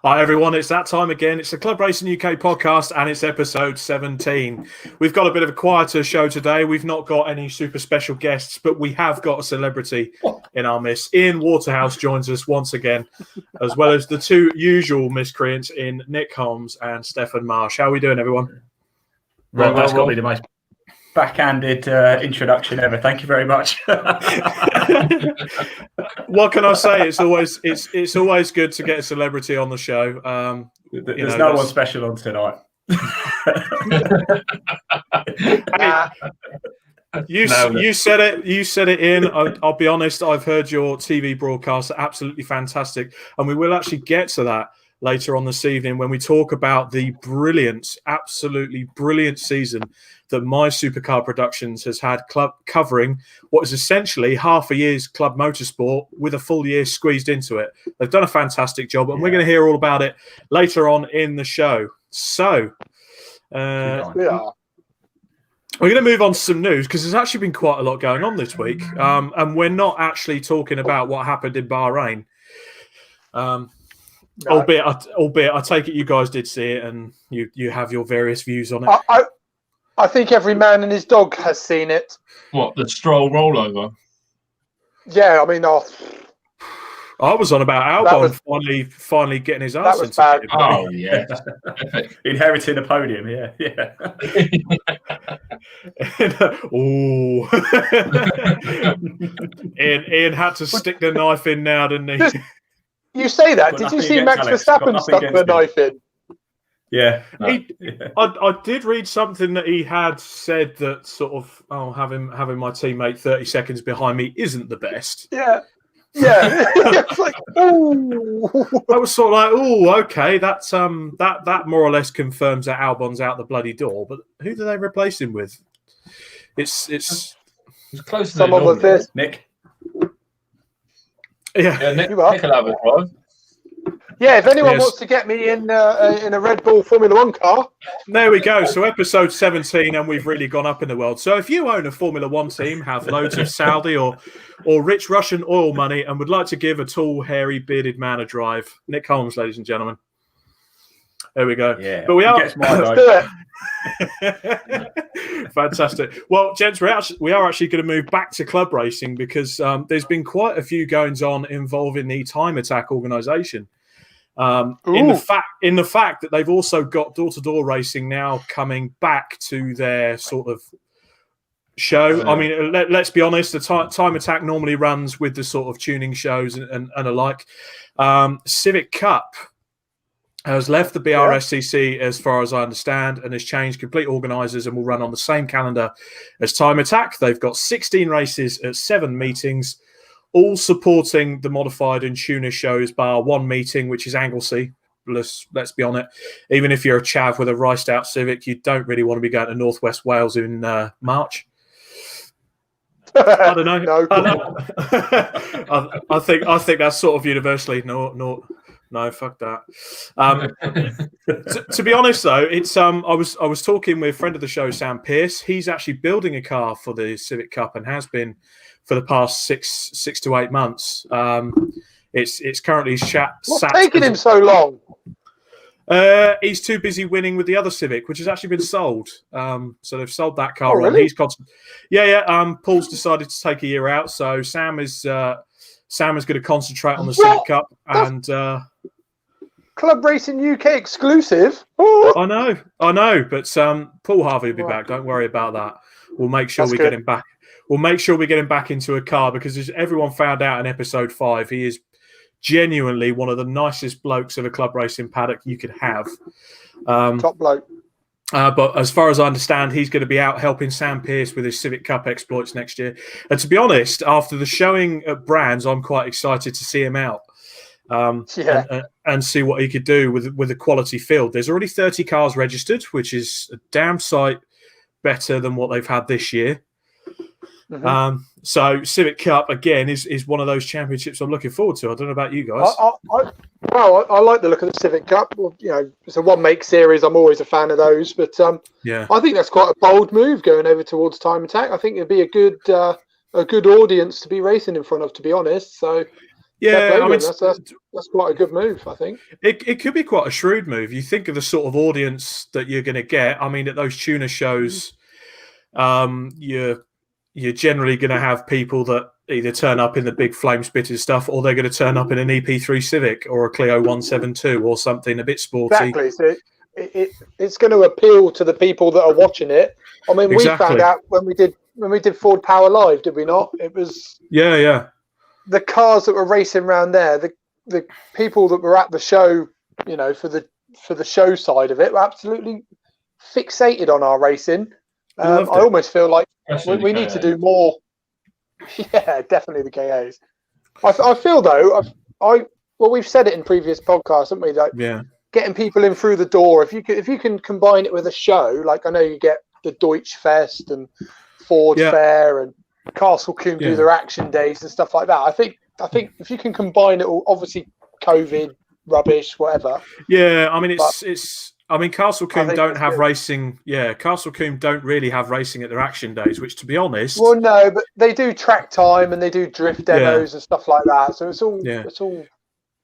Hi everyone, it's that time again. It's the Club Racing UK podcast and it's episode 17. We've got a bit of a quieter show today. We've not got any super special guests, but we have got a celebrity in our midst. Ian Waterhouse joins us once again, as well as the two usual miscreants in Nick Holmes and Stefan Marsh. How are we doing, everyone? Well, that's got to be the most backhanded introduction ever. Thank you very much. What can I say? It's always good to get a celebrity on the show. There's no one special on tonight. You said it. You said it, Ian. I'll be honest. I've heard your TV broadcasts are absolutely fantastic, and we will actually get to that later on this evening when we talk about the absolutely brilliant season that My Supercar Productions has had covering what is essentially half a year's club motorsport with a full year squeezed into it. They've done a fantastic job, and we're going to hear all about it later on in the show. So, we're going to move on to some news because there's actually been quite a lot going on this week, and we're not actually talking about what happened in Bahrain. No. Albeit, I take it you guys did see it, and you have your various views on it. I think every man and his dog has seen it. What, the Stroll rollover? Yeah, I mean, I was on about Albon finally getting his ass into bad. Oh, yeah. Inheriting a podium, yeah. Ooh. Ian had to stick the knife in now, didn't he? You say that. Did you see Max Verstappen stuck the knife in? Yeah. I did read something that he had said that sort of, having my teammate 30 seconds behind me isn't the best. Yeah. It's like, ooh. I was sort of like, oh, okay, that's that more or less confirms that Albon's out the bloody door. But who do they replace him with? It's close to someone with this. Nick. Yeah, Nick will have it, right? Yeah, if anyone wants to get me in a Red Bull Formula One car. There we go. So episode 17, and we've really gone up in the world. So if you own a Formula One team, have loads of Saudi or rich Russian oil money, and would like to give a tall, hairy, bearded man a drive, Nick Holmes, ladies and gentlemen. There we go. Yeah, but we are. Let's do it. Fantastic. Well, gents, we are actually going to move back to club racing because there's been quite a few goings on involving the Time Attack organisation. In the fact that they've also got door-to-door racing now coming back to their sort of show. I mean, let's be honest, the Time Attack normally runs with the sort of tuning shows and alike. Civic Cup has left the BRSCC as far as I understand and has changed complete organisers and will run on the same calendar as Time Attack. They've got 16 races at 7 meetings, all supporting the modified and tuner shows bar one meeting, which is Anglesey. Let's be on it. Even if you're a chav with a riced out Civic, you don't really want to be going to North West Wales in March. I don't know. I think that's sort of universally no, fuck that. To be honest, though, it's I was talking with a friend of the show, Sam Pearce. He's actually building a car for the Civic Cup and has been for the past six to 8 months. It's currently What's taking him so long? He's too busy winning with the other Civic, which has actually been sold. So they've sold that car on. Really? Paul's decided to take a year out, so Sam is going to concentrate on the Civic Cup and. Club Racing UK exclusive. I know, but Paul Harvey will be back. Don't worry about that. We'll make sure get him back. We'll make sure we get him back into a car because as everyone found out in episode 5, he is genuinely one of the nicest blokes of a club racing paddock you could have. Top bloke. But as far as I understand, he's going to be out helping Sam Pearce with his Civic Cup exploits next year. And to be honest, after the showing at Brands, I'm quite excited to see him out. And see what he could do with a quality field. There's already 30 cars registered, which is a damn sight better than what they've had this year. Mm-hmm. So Civic Cup again is one of those championships I'm looking forward to. I don't know about you guys. I like the look of the Civic Cup. Well, it's a one-make series. I'm always a fan of those, but I think that's quite a bold move going over towards Time Attack. I think it'd be a good audience to be racing in front of, to be honest. So Yeah, I mean, that's quite a good move, I think. It could be quite a shrewd move. You think of the sort of audience that you're going to get. I mean, at those tuna shows, you're generally going to have people that either turn up in the big flame spitted stuff, or they're going to turn up in an EP3 Civic or a Clio 172 or something a bit sporty. Exactly. So it's going to appeal to the people that are watching it. I mean, we found out when we did Ford Power Live, did we not? It was the cars that were racing around there, the people that were at the show, you know, for the show side of it, were absolutely fixated on our racing. I almost feel like we need to do more. Yeah, definitely the KAs. I feel though, we've said it in previous podcasts, haven't we? Like, getting people in through the door. If you can combine it with a show, like I know you get the Deutsch Fest and Ford Fair and Castle Combe do their action days and stuff like that. I think if you can combine it all, obviously COVID, rubbish, whatever. Yeah, I mean I mean Castle Combe don't have racing. Yeah, Castle Combe don't really have racing at their action days, which to be honest. Well, no, but they do track time and they do drift demos and stuff like that. So it's all.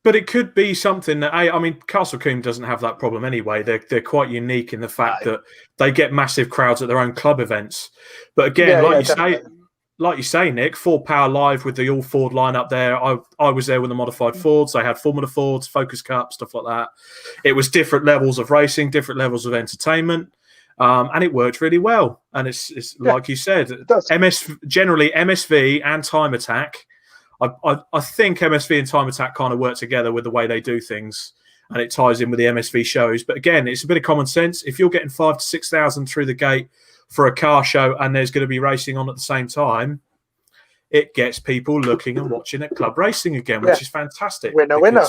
But it could be something that I mean, Castle Combe doesn't have that problem anyway. They're quite unique in the fact that they get massive crowds at their own club events. But again, like you say, Nick, Ford Power Live with the all Ford lineup there. I was there with the modified Fords. They had Formula Fords, Focus Cup, stuff like that. It was different levels of racing, different levels of entertainment, and it worked really well. And it's like you said, generally MSV and Time Attack. I think MSV and Time Attack kind of work together with the way they do things, and it ties in with the MSV shows. But again, it's a bit of common sense. If you're getting 5,000 to 6,000 through the gate for a car show and there's going to be racing on at the same time, it gets people looking and watching at club racing again, which is fantastic. Winner.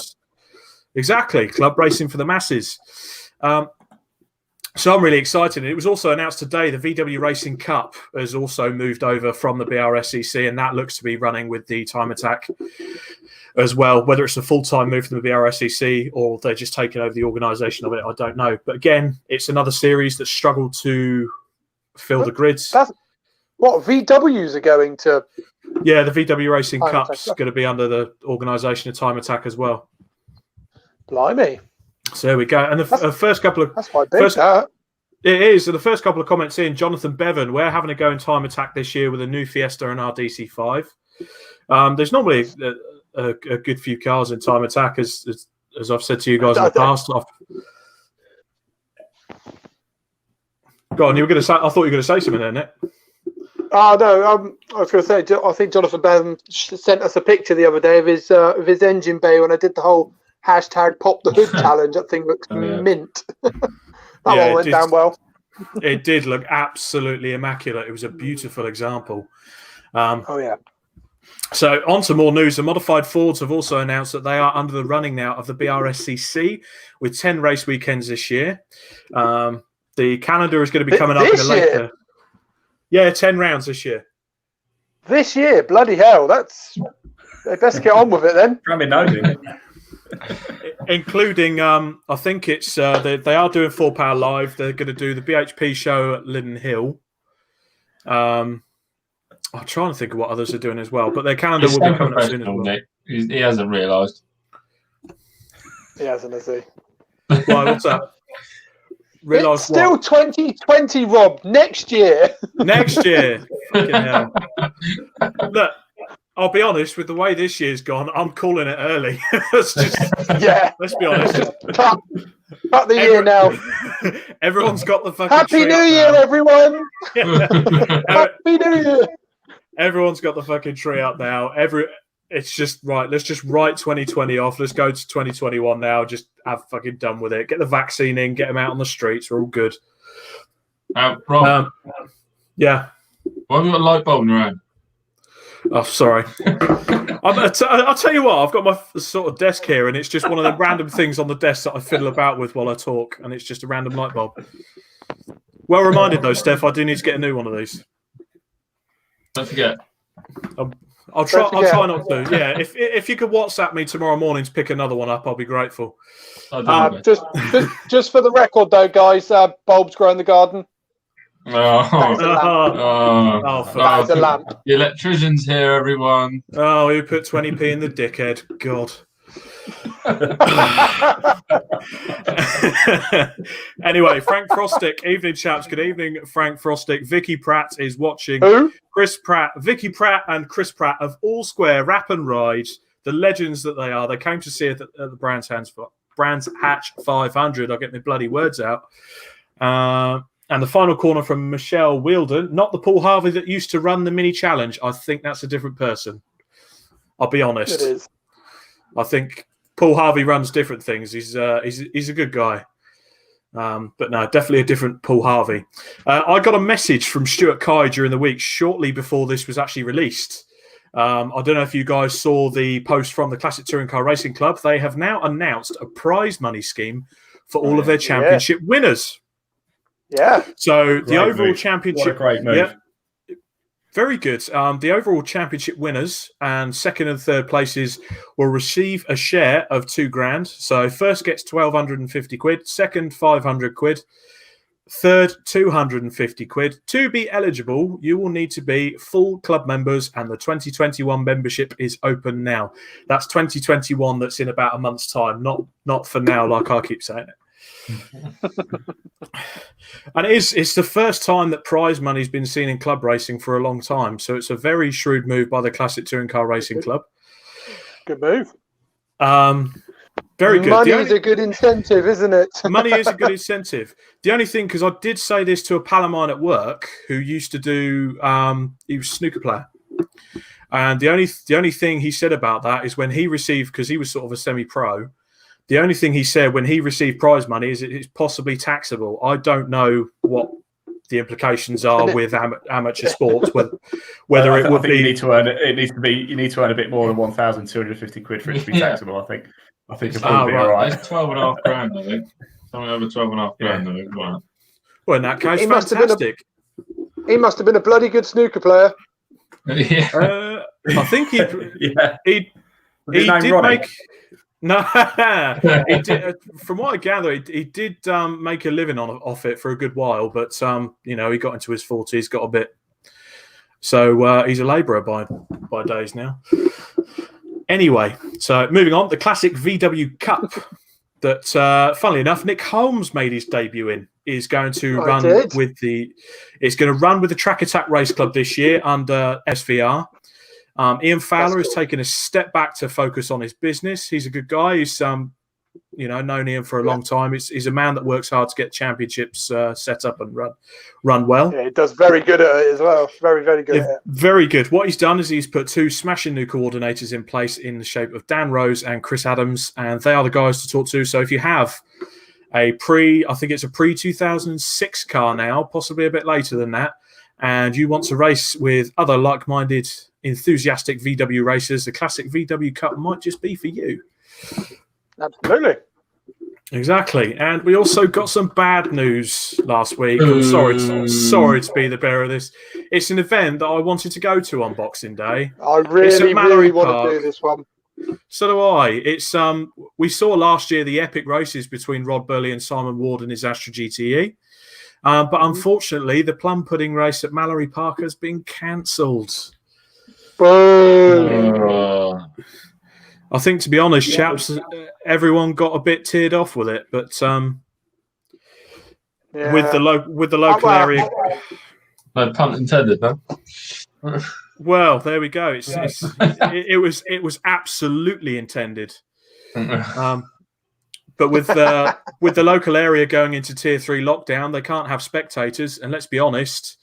Exactly. Club racing for the masses. So I'm really excited. It was also announced today the VW Racing Cup has also moved over from the BRSCC, and that looks to be running with the Time Attack as well. Whether it's a full-time move from the BRSCC or they're just taking over the organisation of it, I don't know. But again, it's another series that struggled to fill the grids. What VWs are going to? Yeah, the VW Racing Cup's going to be under the organisation of Time Attack as well. Blimey. So there we go. And the first couple of... That's quite big, that. It is. So the first couple of comments in, Jonathan Bevan, we're having a go in Time Attack this year with a new Fiesta and our DC5. There's normally a good few cars in Time Attack, as I've said to you guys in the past. Go on, you were going to say... I thought you were going to say something there, Nick. Oh, no, I was going to say, I think Jonathan Bevan sent us a picture the other day of his engine bay when I did the whole hashtag pop the hood challenge. That thing looks mint. That one went down well. It did look absolutely immaculate. It was a beautiful example. So on to more news. The modified Fords have also announced that they are under the running now of the BRSCC with 10 race weekends this year. The calendar is going to be coming up in a later. Yeah, 10 rounds this year. This year? Bloody hell. They best get on with it then. Including, I think it's they are doing Full Power Live. They're going to do the BHP show at Linden Hill. I'm trying to think of what others are doing as well, but their calendar will be coming up soon as well. He hasn't realised. He hasn't, has he? Why? What's that? It's still 2020, Rob. Next year. Next year. Fucking hell. Look, I'll be honest, with the way this year's gone, I'm calling it early. Let's be honest. Cut the year now. Everyone's got the fucking Happy New Year, everyone. Happy New Year. Everyone's got the fucking tree up now. It's just right. Let's just write 2020 off. Let's go to 2021 now. Just have fucking done with it. Get the vaccine in. Get them out on the streets. We're all good. Rob. Yeah. Why have you got a light bulb in your hand? Oh, sorry. I'll tell you what. I've got my sort of desk here, and it's just one of the random things on the desk that I fiddle about with while I talk, and it's just a random light bulb. Well reminded, though, Steph. I do need to get a new one of these. Don't forget. I'll try not to. Yeah, if you could WhatsApp me tomorrow morning to pick another one up, I'll be grateful. Just for the record, though, guys, bulbs grow in the garden. That's a lamp. The electrician's here, everyone. Oh, he put 20p in the dickhead. God. Anyway, Frank Frostick, evening chaps. Good evening, Frank Frostick. Vicky Pratt is watching. Who? Chris Pratt, Vicky Pratt, and Chris Pratt of All Square Rap and Ride, the legends that they are. They came to see it at the Brands Hatch 500. I'll get my bloody words out. And the final corner from Michelle Wielden, not the Paul Harvey that used to run the mini challenge. I think that's a different person. I'll be honest. It is. I think Paul Harvey runs different things. He's a good guy. But no, definitely a different Paul Harvey. I got a message from Stuart Kai during the week, shortly before this was actually released. I don't know if you guys saw the post from the Classic Touring Car Racing Club. They have now announced a prize money scheme for all of their championship winners. Yeah. So the overall championship. What a great move. Yeah, very good. The overall championship winners and second and third places will receive a share of £2,000. So first gets 1,250 quid, second 500 quid, third 250 quid. To be eligible, you will need to be full club members, and the 2021 membership is open now. That's 2021. That's in about a month's time. Not for now, like I keep saying it. And it's the first time that prize money's been seen in club racing for a long time. So it's a very shrewd move by the Classic Touring Car Racing Club. Good move. Very good. Money is a good incentive, isn't it? Money is a good incentive. The only thing, because I did say this to a pal of mine at work who used to do, he was a snooker player. And the only thing he said about that is when he received, because he was sort of a semi-pro, the only thing he said when he received prize money is it's possibly taxable. I don't know what the implications are with amateur sports, whether it would be. You need to earn it. It needs to be. You need to earn a bit more than 1,250 quid for it to be taxable. I think it'll probably be all right. It's 12.5 grand. I think something over 12.5 grand. I think. Right. Well, in that case, fantastic. He must have been a bloody good snooker player. Yeah. I think he did make. No, he did, from what I gather, he did make a living off it for a good while, but he got into his 40s, got a bit. So he's a labourer by days now. Anyway, so moving on, the classic VW Cup that, funnily enough, Nick Holmes made his debut in is going to run with the. It's going to run with the Track Attack Race Club this year under SVR. Ian Fowler has taken a step back to focus on his business. He's a good guy. He's known Ian for a long time. He's a man that works hard to get championships set up and run well. Yeah, he does very good at it as well. Very, very good at it. Very good. What he's done is he's put two smashing new coordinators in place in the shape of Dan Rose and Chris Adams, and they are the guys to talk to. So if you have I think it's a pre-2006 car now, possibly a bit later than that, and you want to race with other like-minded enthusiastic VW racers, the classic VW Cup might just be for you. Absolutely. Exactly. And we also got some bad news last week. I'm sorry to be the bearer of this. It's an event that I wanted to go to on Boxing Day. I really want to do this one. So do I. It's we saw last year the epic races between Rod Burley and Simon Ward in his Astra GTE. But unfortunately, the plum pudding race at Mallory Park has been cancelled. I think, to be honest, chaps, everyone got a bit teared off with it, but with the local area, no pun intended, huh? Well, there we go. It was absolutely intended. But with the local area going into Tier 3 lockdown, they can't have spectators, and let's be honest.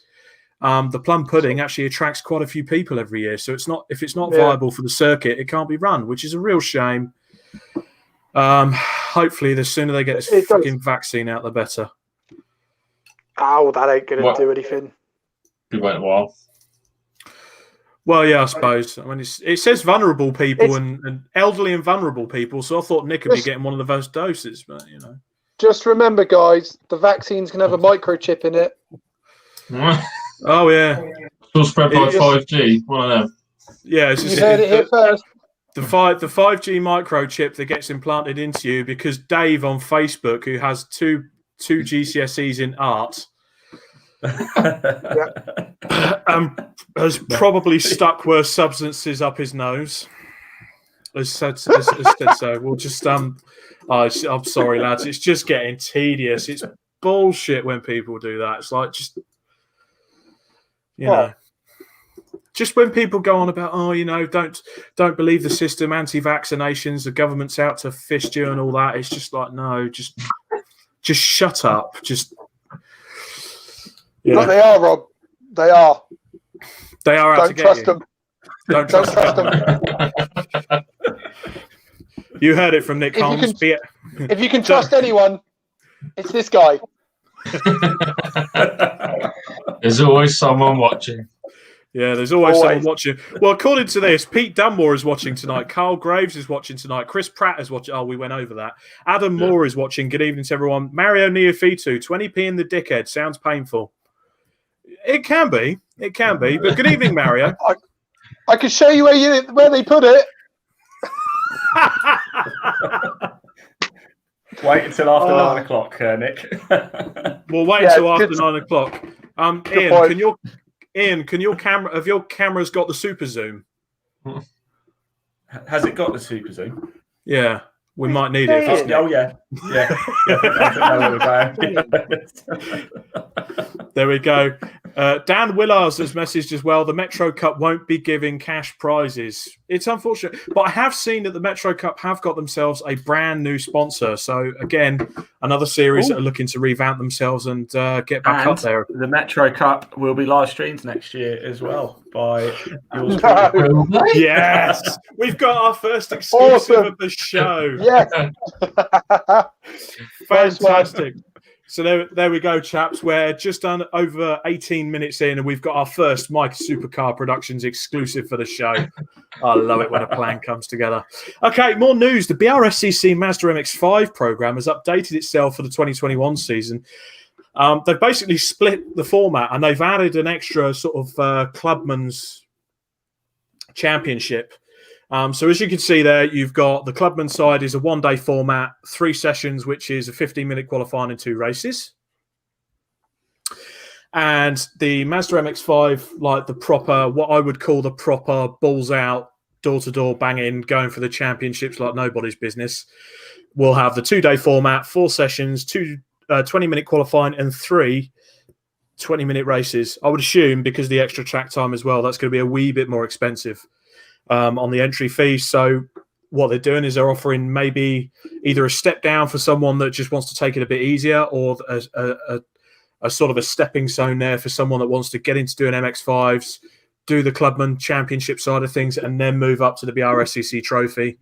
The plum pudding actually attracts quite a few people every year, so if it's not viable for the circuit, it can't be run, which is a real shame. Hopefully, the sooner they get this fucking vaccine out, the better. Oh, that ain't going to do anything. Be waiting a while. Well, yeah, I suppose. I mean, it says vulnerable people and elderly and vulnerable people, so I thought Nick would be getting one of the first doses, but Just remember, guys, the vaccine's going to have a microchip in it. Oh, yeah. Still spread by 5G, one of them. Yeah, you heard it here first. The 5G microchip that gets implanted into you because Dave on Facebook, who has two GCSEs in art, Has probably stuck worse substances up his nose. Has said so. We'll just I'm sorry, lads. It's just getting tedious. It's bullshit when people do that. It's like just know. Just when people go on about, don't believe the system, anti-vaccinations, the government's out to fist you and all that. It's just like, no, just shut up. But they are, Rob. They are. They are out to get you. Don't trust them. You heard it from Nick Holmes. If you can trust anyone, it's this guy. There's always someone watching. Yeah, there's always someone watching. Well, according to this, Pete Dunmore is watching tonight. Carl Graves is watching tonight. Chris Pratt is watching. Oh, we went over that. Adam Moore is watching. Good evening to everyone. Mario Neofitu, 20p in the dickhead. Sounds painful. It can be. But good evening, Mario. I can show you where they put it. Wait until after 9 o'clock, Nick. We'll wait until after 9 o'clock. Ian, can your camera's got the super zoom? Has it got the super zoom? Yeah, we might need it. Oh yeah. There we go. Dan Willars has messaged as well. The Metro Cup won't be giving cash prizes. It's unfortunate, but I have seen that the Metro Cup have got themselves a brand new sponsor. So again, another series that are looking to revamp themselves and get back up there. The Metro Cup will be live streamed next year as well by yours. Yes, we've got our first exclusive of the show. Yes, fantastic. So there we go, chaps. We're just over 18 minutes in, and we've got our first Mike Supercar Productions exclusive for the show. I love it when a plan comes together. Okay, more news. The BRSCC Mazda MX-5 program has updated itself for the 2021 season. They've basically split the format, and they've added an extra sort of Clubman's Championship. So as you can see there, you've got the Clubman side is a one-day format, 3 sessions, which is a 15-minute qualifying and 2 races. And the Mazda MX-5, like the proper, what I would call the proper balls out, door-to-door banging, going for the championships like nobody's business, will have the 2-day format, 4 sessions, 2 20-minute qualifying and 3 20-minute races. I would assume because of the extra track time as well, that's going to be a wee bit more expensive on the entry fee. So what they're doing is they're offering maybe either a step down for someone that just wants to take it a bit easier, or a sort of a stepping stone there for someone that wants to get into doing MX-5s, do the Clubman Championship side of things, and then move up to the BRSCC Trophy.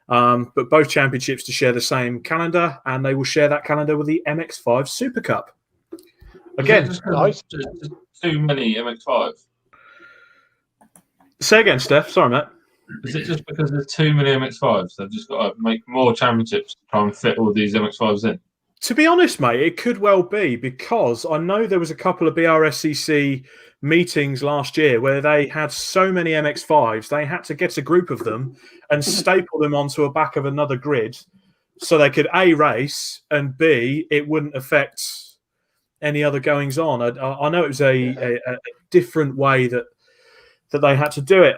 But both championships to share the same calendar, and they will share that calendar with the MX-5 Super Cup. Again, nice. Too many MX-5s. Say again, Steph. Sorry, Matt. Is it just because there's too many MX-5s? They've just got to make more championships to try and fit all these MX-5s in? To be honest, mate, it could well be, because I know there was a couple of BRSCC meetings last year where they had so many MX-5s, they had to get a group of them and staple them onto a back of another grid so they could A, race, and B, it wouldn't affect any other goings on. I know it was a different way that they had to do it.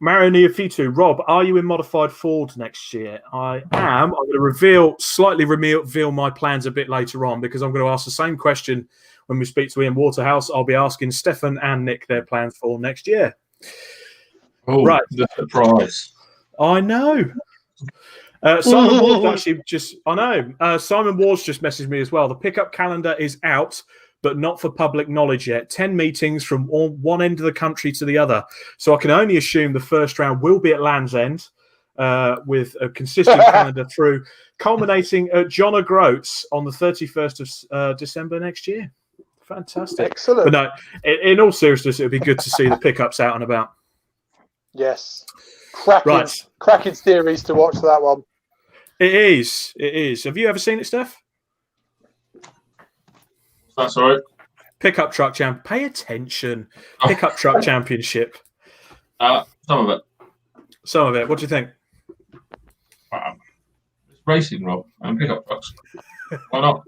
Mario Neofitu, Rob, are you in modified Ford next year? I am. I'm going to slightly reveal my plans a bit later on, because I'm going to ask the same question when we speak to Ian Waterhouse. I'll be asking Stefan and Nick their plans for next year. Oh, right. The surprise. I know. Simon Ward's actually Simon Ward's just messaged me as well. The pickup calendar is out, but not for public knowledge yet. 10 meetings from one end of the country to the other. So I can only assume the first round will be at Land's End, with a consistent calendar through, culminating at John O'Groats on the 31st of December next year. Fantastic. Excellent. But no, in all seriousness, it would be good to see the pickups out and about. Yes. Cracking series to watch that one. It is. Have you ever seen it, Steph? That's all right. Pickup truck champ. Pay attention. Pickup truck championship. Some of it. What do you think? It's racing, Rob, and pickup trucks. Why not?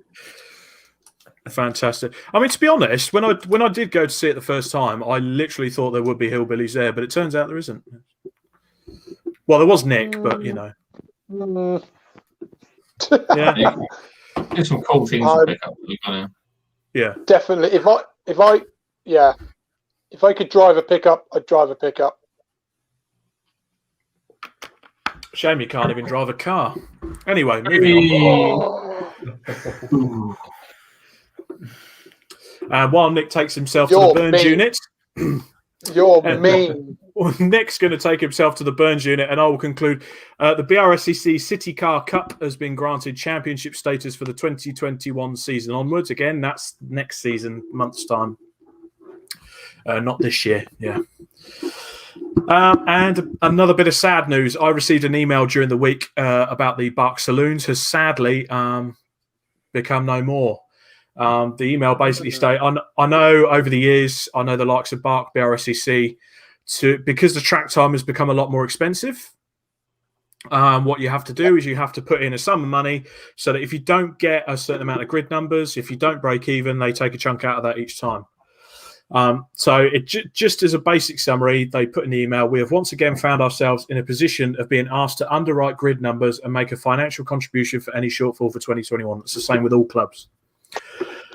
Fantastic. I mean, to be honest, when I did go to see it the first time, I literally thought there would be hillbillies there, but it turns out there isn't. Well, there was Nick, but you know. Yeah. There's some cool things to pick up. Yeah, definitely. If I could drive a pickup, I'd drive a pickup. Shame you can't even drive a car. Anyway, moving on. While Nick takes himself to the Burns unit, you're mean. Nick's going to take himself to the Burns unit, and I will conclude. The BRSCC City Car Cup has been granted championship status for the 2021 season onwards. Again, that's next season, month's time. Not this year, yeah. And another bit of sad news. I received an email during the week about the Bark Saloons has sadly become no more. The email basically stated, I know over the years, I know the likes of Bark, BRSCC, because the track time has become a lot more expensive. What you have to do is you have to put in a sum of money so that if you don't get a certain amount of grid numbers, if you don't break even, they take a chunk out of that each time. So it just as a basic summary, they put in the email, we have once again found ourselves in a position of being asked to underwrite grid numbers and make a financial contribution for any shortfall for 2021. It's the same with all clubs.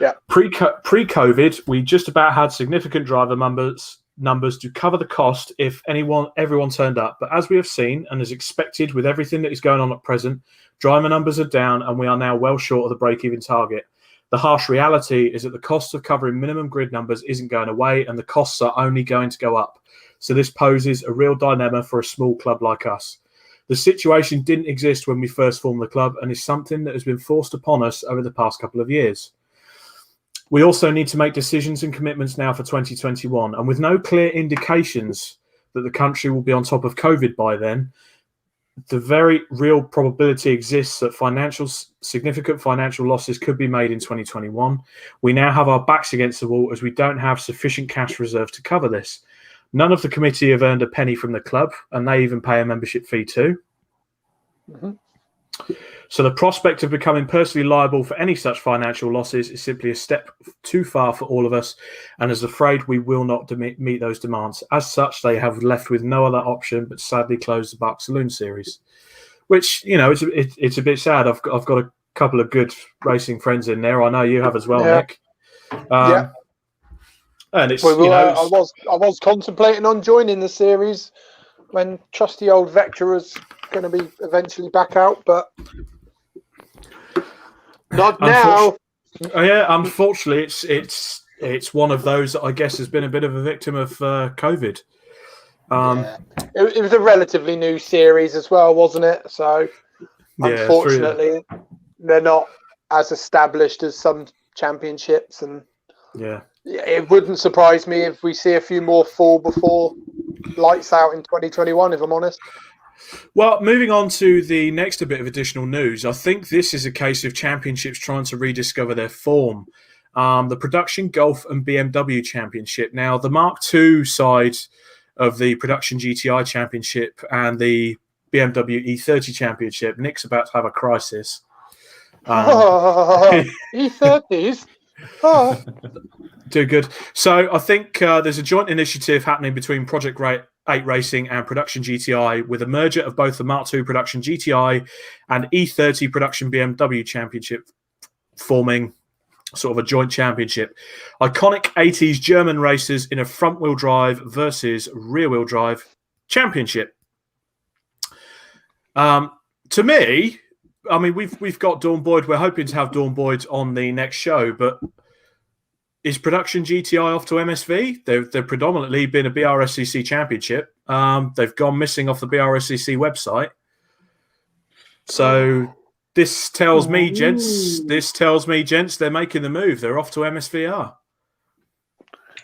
Yeah. Pre-COVID, we just about had significant driver numbers to cover the cost if everyone turned up. But as we have seen and as expected with everything that is going on at present, driver numbers are down and we are now well short of the break-even target. The harsh reality is that the cost of covering minimum grid numbers isn't going away and the costs are only going to go up. So this poses a real dilemma for a small club like us. The situation didn't exist when we first formed the club and is something that has been forced upon us over the past couple of years. We also need to make decisions and commitments now for 2021. And with no clear indications that the country will be on top of COVID by then, the very real probability exists that significant financial losses could be made in 2021. We now have our backs against the wall as we don't have sufficient cash reserve to cover this. None of the committee have earned a penny from the club, and they even pay a membership fee too. Mm-hmm. So the prospect of becoming personally liable for any such financial losses is simply a step too far for all of us, and is afraid we will not meet those demands. As such, they have left with no other option but sadly close the Bark Saloon series, which, you know, it's a bit sad. I've got a couple of good racing friends in there. I know you have as well, Nick. Yeah. And it's, I was contemplating on joining the series when trusty old Vector was going to be eventually back out, but not now. Unfortunately, it's one of those that I guess has been a bit of a victim of COVID. It was a relatively new series as well, wasn't it? So unfortunately, they're not as established as some championships, and it wouldn't surprise me if we see a few more fall before lights out in 2021, if I'm honest. Well, moving on to the next bit of additional news, I think this is a case of championships trying to rediscover their form. The Production Golf and BMW Championship. Now, the Mark II side of the Production GTI Championship and the BMW E30 Championship, Nick's about to have a crisis. E30s? Oh. Do good. So I think there's a joint initiative happening between Project 8 Racing and Production GTI with a merger of both the Mark II Production GTI and E30 Production BMW Championship, forming sort of a joint championship. Iconic 80s German racers in a front-wheel drive versus rear-wheel drive championship. To me, I mean, we've got Dawn Boyd. We're hoping to have Dawn Boyd on the next show, but is Production GTI off to MSV? They've predominantly been a BRSCC championship. They've gone missing off the BRSCC website. So this tells me, gents, they're making the move. They're off to MSVR.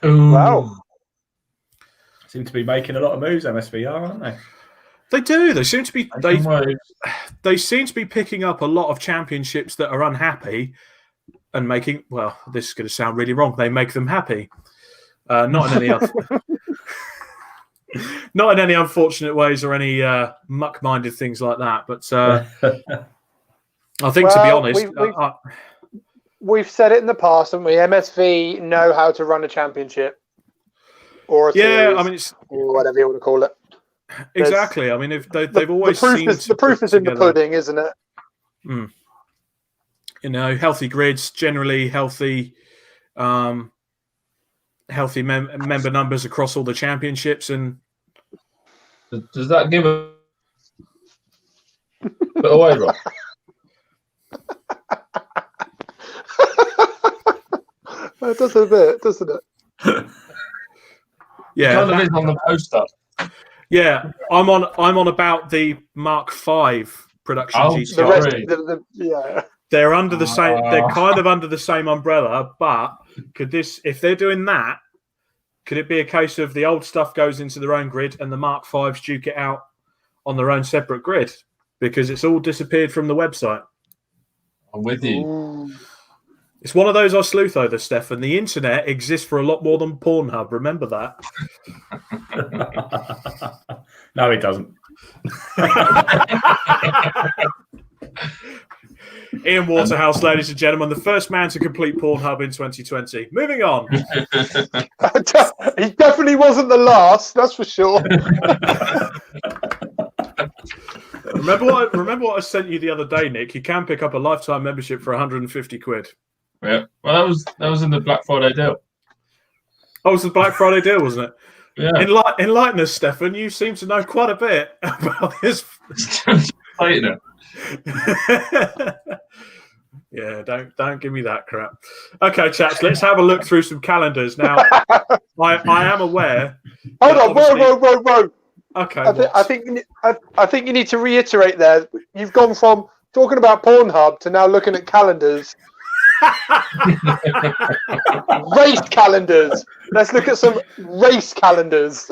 Ooh. Wow. Seem to be making a lot of moves, MSVR, aren't they? They do. They seem to be. They seem to be picking up a lot of championships that are unhappy and making. Well, this is going to sound really wrong. They make them happy. Not in any not in any unfortunate ways or any muck-minded things like that. But I think, to be honest, we've said it in the past, haven't we? MSV know how to run a championship or a series, I mean, it's or whatever you want to call it. Exactly. I mean, if they've always the proof is in the pudding, isn't it? You know, healthy grids, generally healthy, healthy member numbers across all the championships, and does that give a bit away, Rob? It does a bit, doesn't it? Yeah, kind of is on the poster. Yeah, I'm on about the Mark V production GTR. They're under the same. They're kind of under the same umbrella, but if they're doing that, could it be a case of the old stuff goes into their own grid and the Mark V's duke it out on their own separate grid because it's all disappeared from the website? I'm with you. Ooh. It's one of those I sleuth over, Stefan. The internet exists for a lot more than Pornhub. Remember that? No, it doesn't. Ian Waterhouse, ladies and gentlemen, the first man to complete Pornhub in 2020. Moving on. He definitely wasn't the last, that's for sure. Remember what I sent you the other day, Nick? You can pick up a lifetime membership for 150 quid. Yeah. Well, that was in the Black Friday deal. Oh, it was the Black Friday deal, wasn't it? Yeah. Enlighten us, Stefan. You seem to know quite a bit about this. Yeah, don't give me that crap. Okay, chaps, let's have a look through some calendars now. I am aware. Hold on, whoa. Okay, I think you need to reiterate there. You've gone from talking about Pornhub to now looking at calendars. Race calendars. Let's look at some race calendars.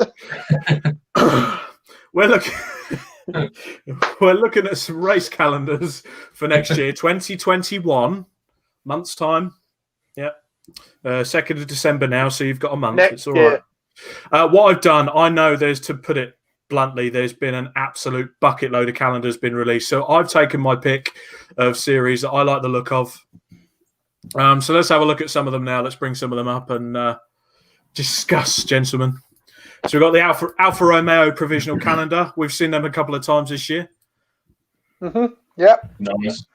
We're looking at some race calendars for next year, 2021, month's time. Yeah, 2nd of December now, so you've got a month. It's all right. What I've done, I know to put it bluntly, there's been an absolute bucket load of calendars been released. So I've taken my pick of series that I like the look of. So let's have a look at some of them now. Let's bring some of them up and discuss, gentlemen. So we've got the Alfa Romeo provisional calendar. We've seen them a couple of times this year. Mm-hmm. Yep. Nice.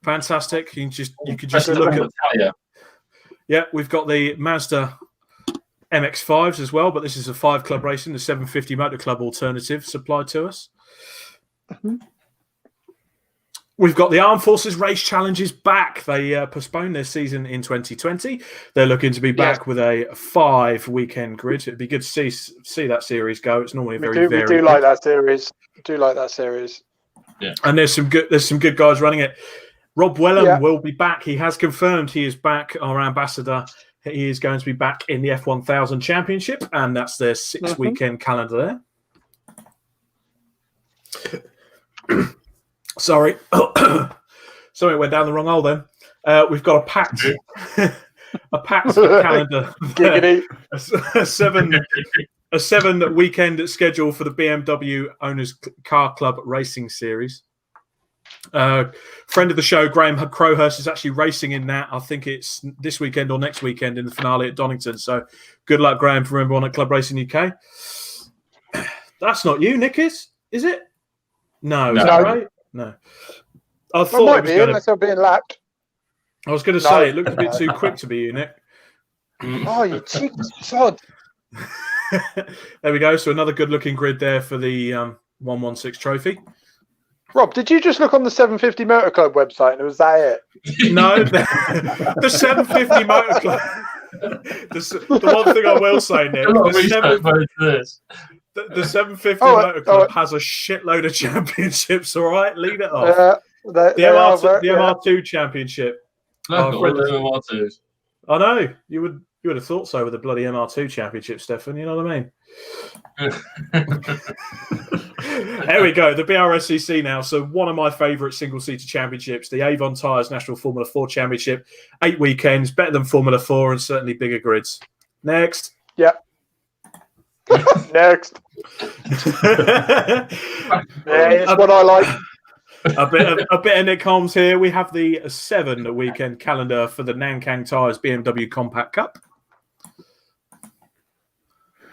Fantastic. You could just look at. Yeah, we've got the Mazda MX-5s as well, but this is a 5 Club Racing, the 750 Motor Club alternative supplied to us. Mm-hmm. We've got the Armed Forces Race Challenges back. They postponed their season in 2020. They're looking to be back with a 5-weekend grid. It'd be good to see that series go. It's normally very We do like that series. Yeah, and there's some good guys running it. Rob Wellham will be back. He has confirmed he is back. Our ambassador. He is going to be back in the F1000 Championship, and that's their 6-weekend calendar there. Sorry. Something went down the wrong hole then. We've got a packed calendar. A 7 weekend schedule for the BMW Owners Car Club Racing Series. Friend of the show, Graham Crowhurst, is actually racing in that. I think it's this weekend or next weekend in the finale at Donington. So good luck, Graham, from everyone at Club Racing UK. That's not you, Nick, is it? No. Is that right? No. I thought it might be unless I'm being lapped. I was going to say, it looked a bit too quick to be you, Nick. Oh, you cheeky sod. There we go. So another good-looking grid there for the 116 trophy. Rob, did you just look on the 750 Motor Club website and was that it? No, the 750 Motor Club. The one thing I will say, Nick, the 750 Motor Club has a shitload of championships. All right, leave it off. The MR2 championship. MR2s. I know you would have thought so with the bloody MR2 championship, Stefan. You know what I mean? There we go. The BRSCC now. So one of my favourite single-seater championships, the Avon Tyres National Formula 4 Championship. 8 weekends, better than Formula 4 and certainly bigger grids. Next. Yep. Next. It's what I like. a bit of Nick Holmes here. We have the 7 weekend calendar for the Nankang Tyres BMW Compact Cup.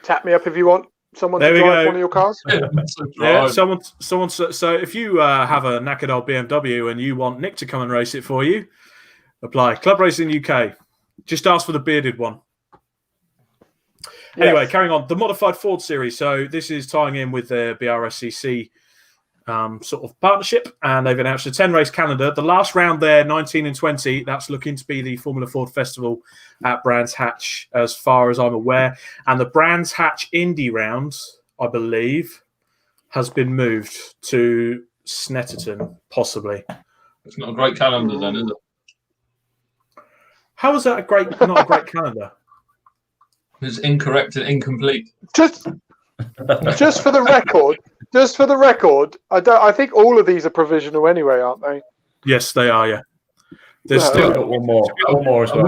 Tap me up if you want someone to drive one of your cars. Yeah, someone. So if you have a knackered old BMW and you want Nick to come and race it for you, apply. Club Racing UK. Just ask for the bearded one. Yes. Anyway, carrying on. The modified Ford series. So this is tying in with the BRSCC sort of partnership, and they've announced a 10-race calendar. The last round there, 19 and 20, that's looking to be the Formula Ford Festival at Brands Hatch, as far as I'm aware. And the Brands Hatch Indy round, I believe, has been moved to Snetterton, possibly. It's not a great calendar then, is it? How is that not a great calendar? It's incorrect and incomplete. Just for the record, I think all of these are provisional anyway, aren't they? Yes, they are. Yeah, there's still got one more as well.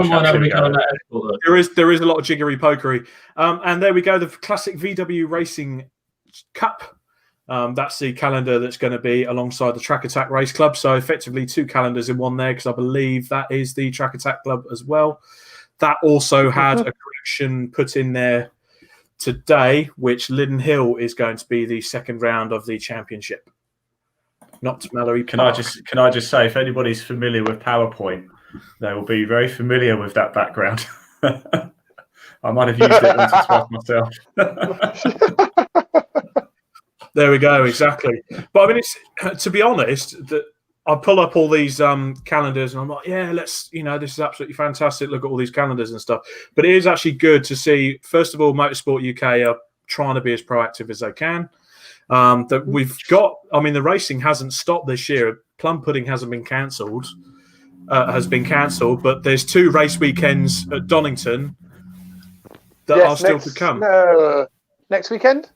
There is a lot of jiggery pokery, and there we go. The classic VW Racing Cup. That's the calendar that's going to be alongside the Track Attack Race Club. So effectively 2 calendars in one there, because I believe that is the Track Attack Club as well. That also had a correction put in there today, which Linden Hill is going to be the second round of the championship. Not Mallory Park. Can I just say, if anybody's familiar with PowerPoint, they will be very familiar with that background. I might have used it once or twice myself. There we go, exactly. But I mean, it's, to be honest, that I pull up all these calendars and I'm like, yeah, let's, this is absolutely fantastic. Look at all these calendars and stuff. But it is actually good to see, first of all, Motorsport UK are trying to be as proactive as they can. That we've got, the racing hasn't stopped this year. Plum Pudding hasn't been cancelled, but there's 2 race weekends at Donington that are still to come. Next weekend?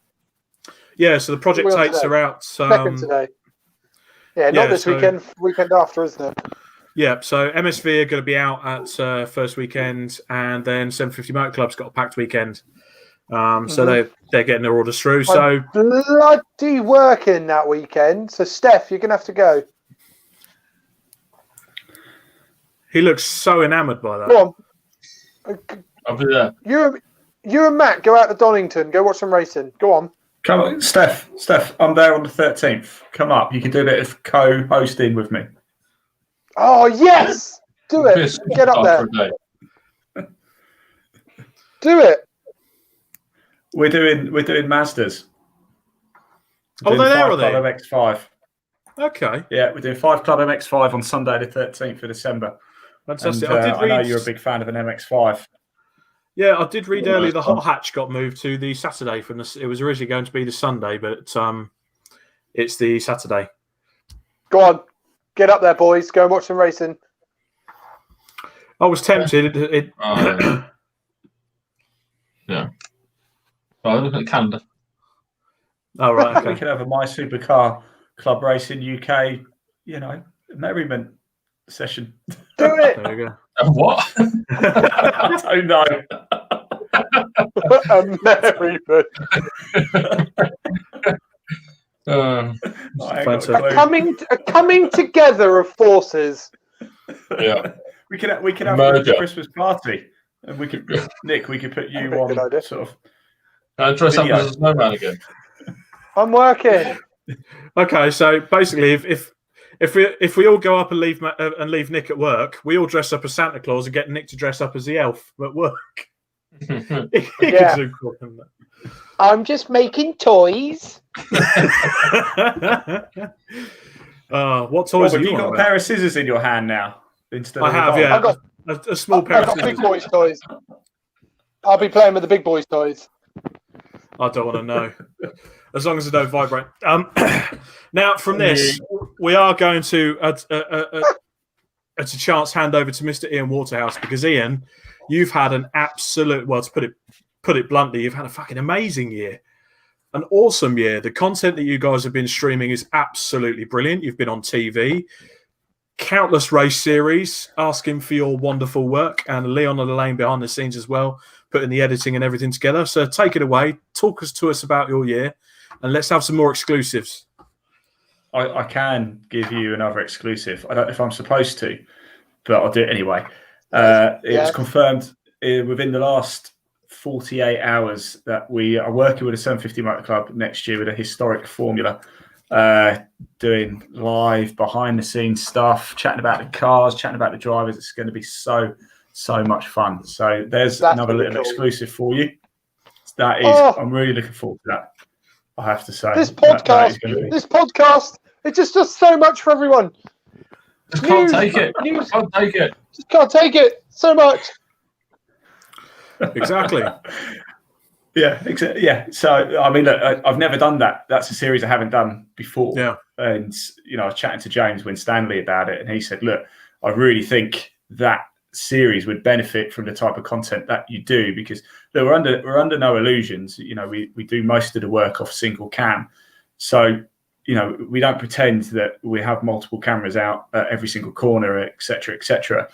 Yeah, so the project dates are out. Second today. Yeah, not this weekend, weekend after, isn't it? Yeah, so MSV are going to be out at first weekend, and then 750 Motor Club's got a packed weekend. So they're getting their orders through. So bloody working that weekend. So Steph, you're going to have to go. He looks so enamoured by that. Go on. I'll be there. You and Matt go out to Donington. Go watch some racing. Go on. Come on, Steph, I'm there on the 13th. Come up. You can do a bit of co-hosting with me. Oh, yes! Do it. Get up there. Do it. We're doing Mazdas. They're there, are they? Club MX-5. Okay. Yeah, we're doing 5 Club MX-5 on Sunday the 13th of December. Fantastic. And, I know you're a big fan of an MX-5. Yeah, I did read earlier the hot hatch got moved to the Saturday it was originally going to be the Sunday, but it's the Saturday. Go on. Get up there, boys. Go and watch some racing. I was tempted. Yeah. Oh, look at the calendar. Oh, right. Okay. We could have a My Supercar Club Racing UK, merriment session. Do it. There you go. What? I don't know. A merriment. A coming together of forces. Yeah. We can have a Christmas party, and we could put you on sort of. Can I dress up as a snowman again? I'm working. Okay, so basically, if we all go up and leave Nick at work, we all dress up as Santa Claus and get Nick to dress up as the elf at work. Yeah. I'm just making toys. What toys have you got? A pair of scissors in your hand now? I have, yeah. I've got a small pair of scissors. Big boys toys. I'll be playing with the big boys toys. I don't want to know. As long as it don't vibrate. Now, from this, we are going to, at a chance, hand over to Mr. Ian Waterhouse, because Ian, you've had an absolute, well, to put it bluntly, you've had a fucking amazing year. An awesome year. The content that you guys have been streaming is absolutely brilliant. You've been on TV, countless race series, asking for your wonderful work, and Leon on the lane behind the scenes as well, putting the editing and everything together. So take it away. Talk to us about your year, and let's have some more exclusives. I can give you another exclusive. I don't know if I'm supposed to, but I'll do it anyway. It was confirmed within the last 48 hours that we are working with a 750 Motor Club next year with a historic formula, doing live behind the scenes stuff, chatting about the cars, chatting about the drivers. It's going to be so much fun. So there's another little exclusive for you. That is, I'm really looking forward to that. I have to say, this podcast, it just does so much for everyone. Just can't take it. Can't take it. Just can't take it so much. Exactly. Yeah. So, I mean, look, I've never done that. That's a series I haven't done before. Yeah. And, I was chatting to James Winstanley about it, and he said, look, I really think that series would benefit from the type of content that you do, because look, we're under no illusions. We do most of the work off single cam. So, we don't pretend that we have multiple cameras out at every single corner, et cetera, et cetera.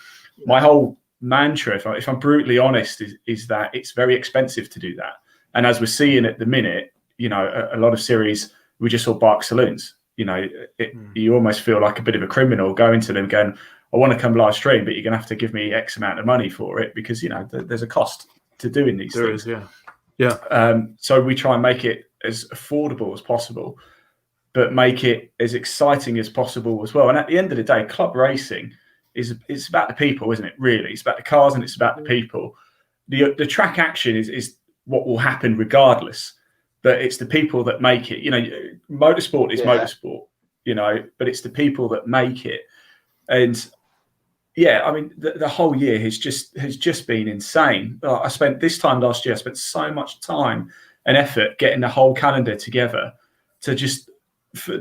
My whole mantra, if I'm brutally honest, is that it's very expensive to do that. And as we're seeing at the minute, a lot of series, we just saw Bark Saloons. You almost feel like a bit of a criminal going to them going, I want to come live stream, but you're going to have to give me X amount of money for it, because, there's a cost to doing these things. There is, yeah. So we try and make it as affordable as possible, but make it as exciting as possible as well. And at the end of the day, club racing it's about the people, isn't it? Really, it's about the cars and it's about the people. The track action is what will happen regardless, but it's the people that make it. Motorsport is motorsport, but it's the people that make it. And I mean, the whole year has just been insane. I spent this time last year. I spent so much time and effort getting the whole calendar together to just.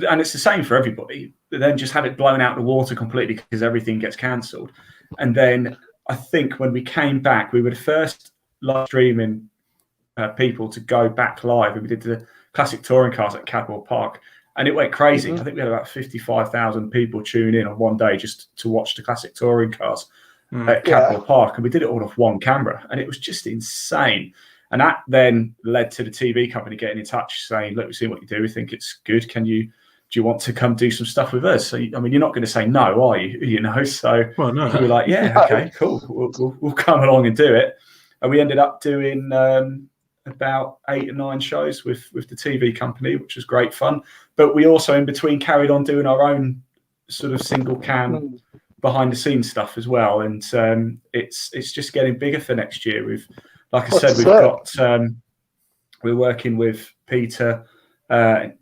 And it's the same for everybody, but then just have it blown out of the water completely because everything gets cancelled. And then I think when we came back, we were the first live streaming people to go back live. And we did the classic touring cars at Cadwell Park, and it went crazy. I think we had about 55,000 people tune in on one day just to watch the classic touring cars at Cadwell Park. And we did it all off one camera, and it was just insane. And that then led to the TV company getting in touch saying, look, we've seen what you do. We think it's good. Do you want to come do some stuff with us? So, I mean, you're not going to say no, are you? So no. we were like, okay, cool. We'll come along and do it. And we ended up doing about 8 or 9 shows with the TV company, which was great fun. But we also in between carried on doing our own sort of single cam behind the scenes stuff as well. And it's just getting bigger for next year. Like I said, we've got we're working with Peter,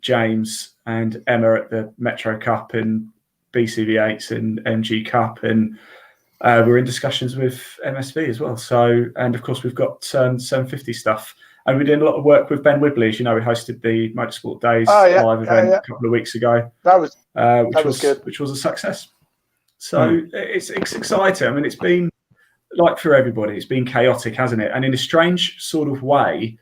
James, and Emma at the Metro Cup and BCV8s and MG Cup, and we're in discussions with MSV as well. So, and of course, we've got 750 stuff, and we did a lot of work with Ben Wibley. As you know, we hosted the Motorsport Days live event a couple of weeks ago. That was good. Which was a success. So it's exciting. I mean, it's been. Like for everybody, it's been chaotic, hasn't it? And in a strange sort of way,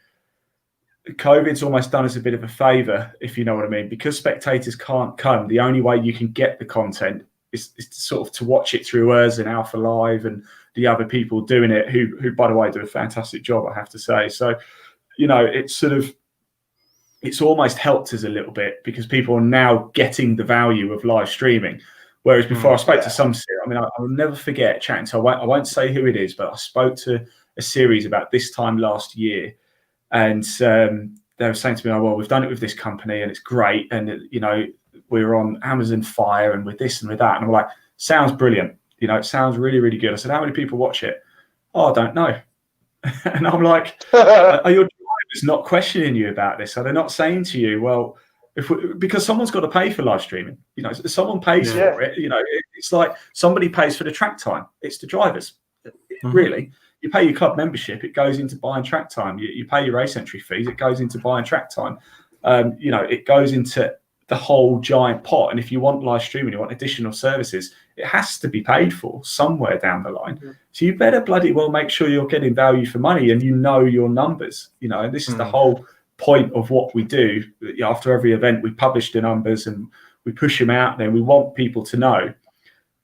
COVID's almost done us a bit of a favour, if you know what I mean, because spectators can't come. The only way you can get the content is sort of to watch it through us and Alpha Live and the other people doing it, who by the way do a fantastic job, I have to say. So, it's almost helped us a little bit because people are now getting the value of live streaming. Whereas before I spoke to some series, I mean, I will never forget chatting to, I won't say who it is, but I spoke to a series about this time last year, and they were saying to me, oh, well, we've done it with this company and it's great. And, we're on Amazon Fire and with this and with that. And I'm like, sounds brilliant. It sounds really, really good. I said, how many people watch it? Oh, I don't know. And I'm like, are your drivers not questioning you about this? Are they not saying to you, well, because someone's got to pay for live streaming, someone pays for it. It's like somebody pays for the track time. It's the drivers, really. You pay your club membership, it goes into buying track time. You pay your race entry fees, it goes into buying track time. It goes into the whole giant pot. And if you want live streaming, you want additional services, it has to be paid for somewhere down the line. So you better bloody well make sure you're getting value for money and your numbers. And this is the whole point of what we do. After every event, we publish the numbers and we push them out there. We want people to know,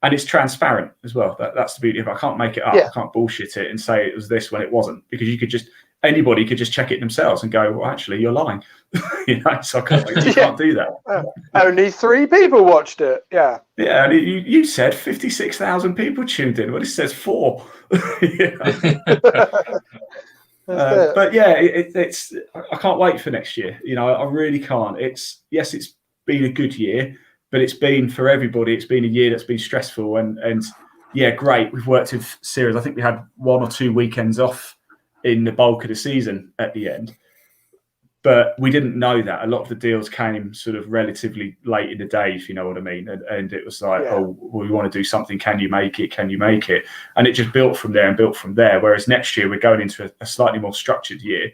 and it's transparent as well. That's the beauty of it. I can't make it up. I can't bullshit it and say it was this when it wasn't, because you could just anybody could just check it themselves and go, well, actually, you're lying. So you can't do that. Only 3 people watched it. Yeah. Yeah, and you said 56,000 people tuned in. Well, it says 4. But yeah, it's. I can't wait for next year. I really can't. It's been a good year, but it's been for everybody. It's been a year that's been stressful, and yeah, great. We've worked with series. I think we had 1 or 2 weekends off in the bulk of the season at the end. But we didn't know that. A lot of the deals came sort of relatively late in the day, if you know what I mean. And it was like, oh, well, we want to do something. Can you make it? Can you make it? And it just built from there and built from there. Whereas next year, we're going into a slightly more structured year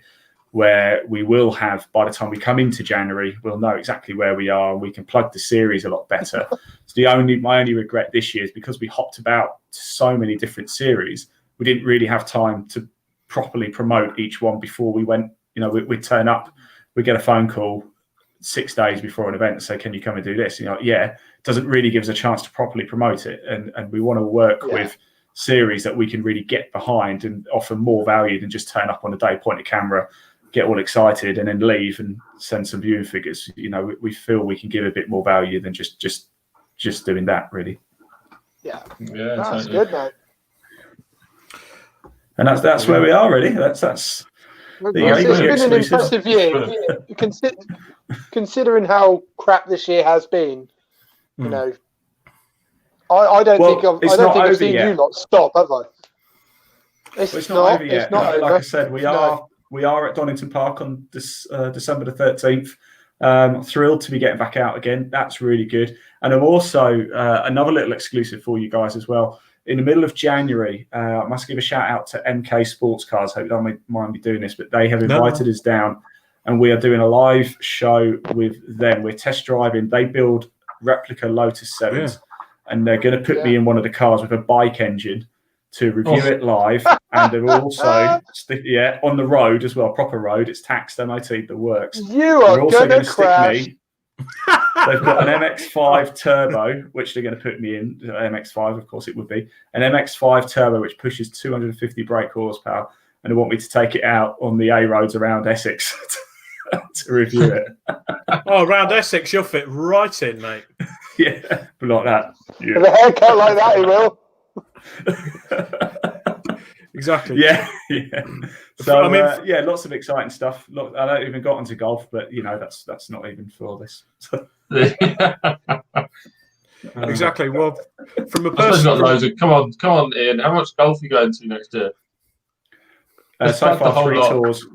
where we will have, by the time we come into January, we'll know exactly where we are and we can plug the series a lot better. So my only regret this year is because we hopped about so many different series, we didn't really have time to properly promote each one before we went. We'd turn up, we get a phone call 6 days before an event and say, can you come and do this? It doesn't really give us a chance to properly promote it. And we want to work with series that we can really get behind and offer more value than just turn up on a day, point a camera, get all excited and then leave and send some viewing figures. We feel we can give a bit more value than just doing that, really. Yeah, that's good, mate. And that's where we are, really. That's it's been an impressive year. Considering how crap this year has been, I don't think I've seen you lot stop, have I? It's not over yet. Like I said, we are at Donington Park on this December the 13th. Thrilled to be getting back out again. That's really good. And I'm also another little exclusive for you guys as well. In the middle of January, I must give a shout out to MK Sports Cars. Hope you don't mind me doing this, but they have invited us down and we are doing a live show with them. We're test driving. They build replica Lotus 7s and they're going to put me in one of the cars with a bike engine to review it live. And they're also on the road as well, proper road. It's taxed MOT, the works. You are also going to crash. Stick me. They've got an MX-5 turbo, which they're going to put me in. MX-5, of course, it would be an MX-5 turbo, which pushes 250 brake horsepower, and they want me to take it out on the A roads around Essex to review it. Around Essex, you'll fit right in, mate. Yeah, but like that. Yeah. With a haircut like that, he will. Exactly. Yeah. So lots of exciting stuff. Look, I don't even got into golf, but that's not even for this. Exactly. Well, from a personal, come on, Ian. How much golf are you going to next year? So far, 3 tours.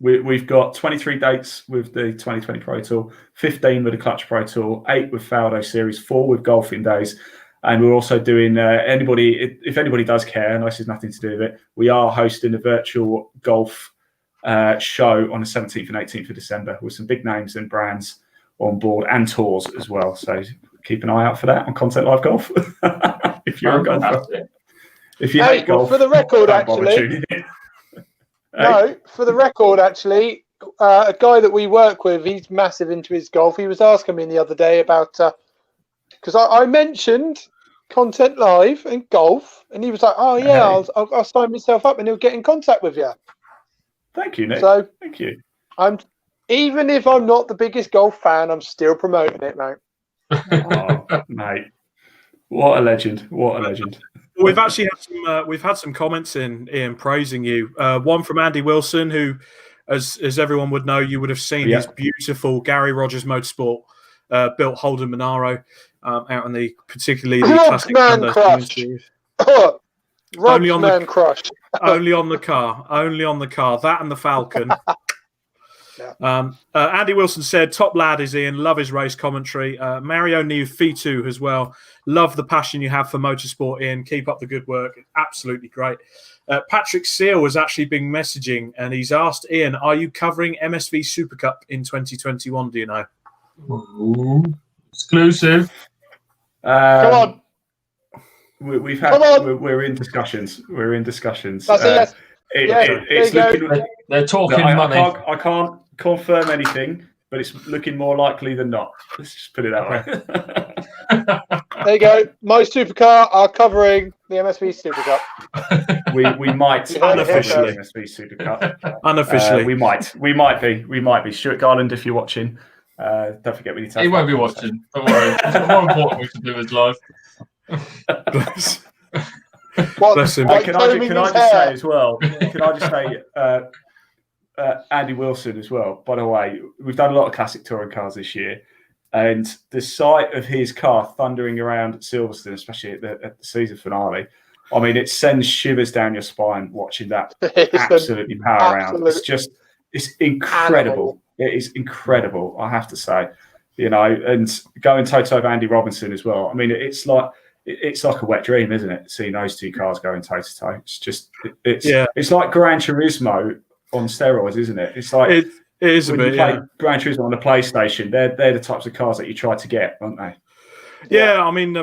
We've got 23 dates with the 2020 Pro Tour, 15 with the Clutch Pro Tour, 8 with Faldo Series, 4 with Golfing Days. And we're also doing if anybody does care, and this has nothing to do with it, we are hosting a virtual golf show on the 17th and 18th of December with some big names and brands on board and tours as well. So keep an eye out for that on Content Live Golf. If you're a golfer. If you hate golf, for the record, actually. For the record, actually, a guy that we work with, he's massive into his golf. He was asking me the other day about... because I mentioned Content Live and golf, and he was like, "Oh yeah, I'll sign myself up, and he'll get in contact with you." Thank you, Nick. So thank you. Even if I'm not the biggest golf fan, I'm still promoting it, mate. Oh, mate, what a legend! What a legend! We've actually had some comments in praising you. One from Andy Wilson, who, as everyone would know, you would have seen his beautiful Gary Rogers Motorsport built Holden Monaro. Out in particularly the classic only on the crush. Only on the car. That and the Falcon. Andy Wilson said, "Top lad is Ian. Love his race commentary." Mario Fitu as well. Love the passion you have for motorsport, Ian. Keep up the good work. Absolutely great. Patrick Seal has actually been messaging, and he's asked Ian, "Are you covering MSV Super Cup in 2021? Do you know?" Ooh, exclusive. Come on. We're in discussions. We're in discussions. It's looking. They're talking money. I can't confirm anything, but it's looking more likely than not. Let's just put it that way. There you go. My supercar are covering the MSV Super Cup. We might unofficially MSV Super Cup. Unofficially, we might be. Stuart Garland, if you're watching, don't forget we need to. He won't be watching. Don't worry. It's more important we can do his life. Bless him. Can I just say as well? Can I just say, Andy Wilson as well? By the way, we've done a lot of classic touring cars this year, and the sight of his car thundering around at Silverstone, especially at the season finale, I mean, it sends shivers down your spine watching that absolutely power around. It's incredible. It is incredible, I have to say. And going toe-to-toe with Andy Robinson as well. I mean, it's like a wet dream, isn't it? Seeing those two cars going toe-to-toe. It's like Gran Turismo on steroids, isn't it? It's like it is when a bit. You play Gran Turismo on the PlayStation. They're the types of cars that you try to get, aren't they? Yeah, I mean,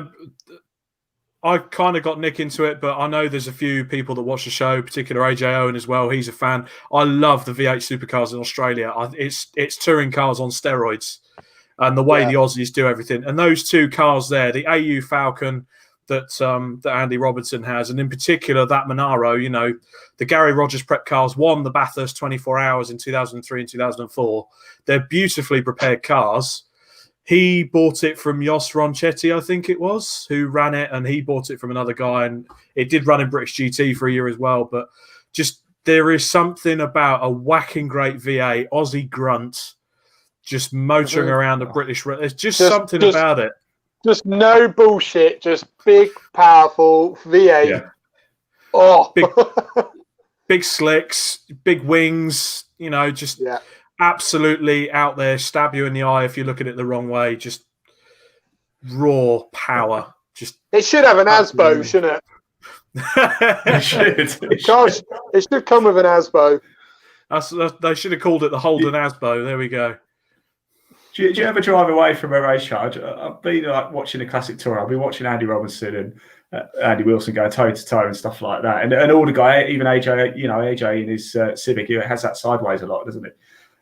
I kind of got Nick into it, but I know there's a few people that watch the show, particularly AJ Owen as well. He's a fan. I love the V8 supercars in Australia. It's touring cars on steroids, and the way the Aussies do everything. And those two cars there, the AU Falcon that Andy Robinson has, and in particular that Monaro, the Gary Rogers prep cars won the Bathurst 24 Hours in 2003 and 2004. They're beautifully prepared cars. He bought it from Jos Ronchetti, I think it was, who ran it, and he bought it from another guy, and it did run in British GT for a year as well. But just there is something about a whacking great V8 Aussie grunt just motoring around a British. There's just something about it. Just no bullshit. Just big, powerful V8. Yeah. Oh, big slicks, big wings. Absolutely out there, stab you in the eye if you look at it the wrong way. Just raw power. It should have an ASBO, shouldn't it? It should. Gosh, it should come with an ASBO. They should have called it the Holden ASBO. There we go. Do you ever drive away from a race car? I've been watching a classic tour. I've been watching Andy Robinson and Andy Wilson go toe to toe and stuff like that. And all the guy, even AJ in his Civic, he has that sideways a lot, doesn't it?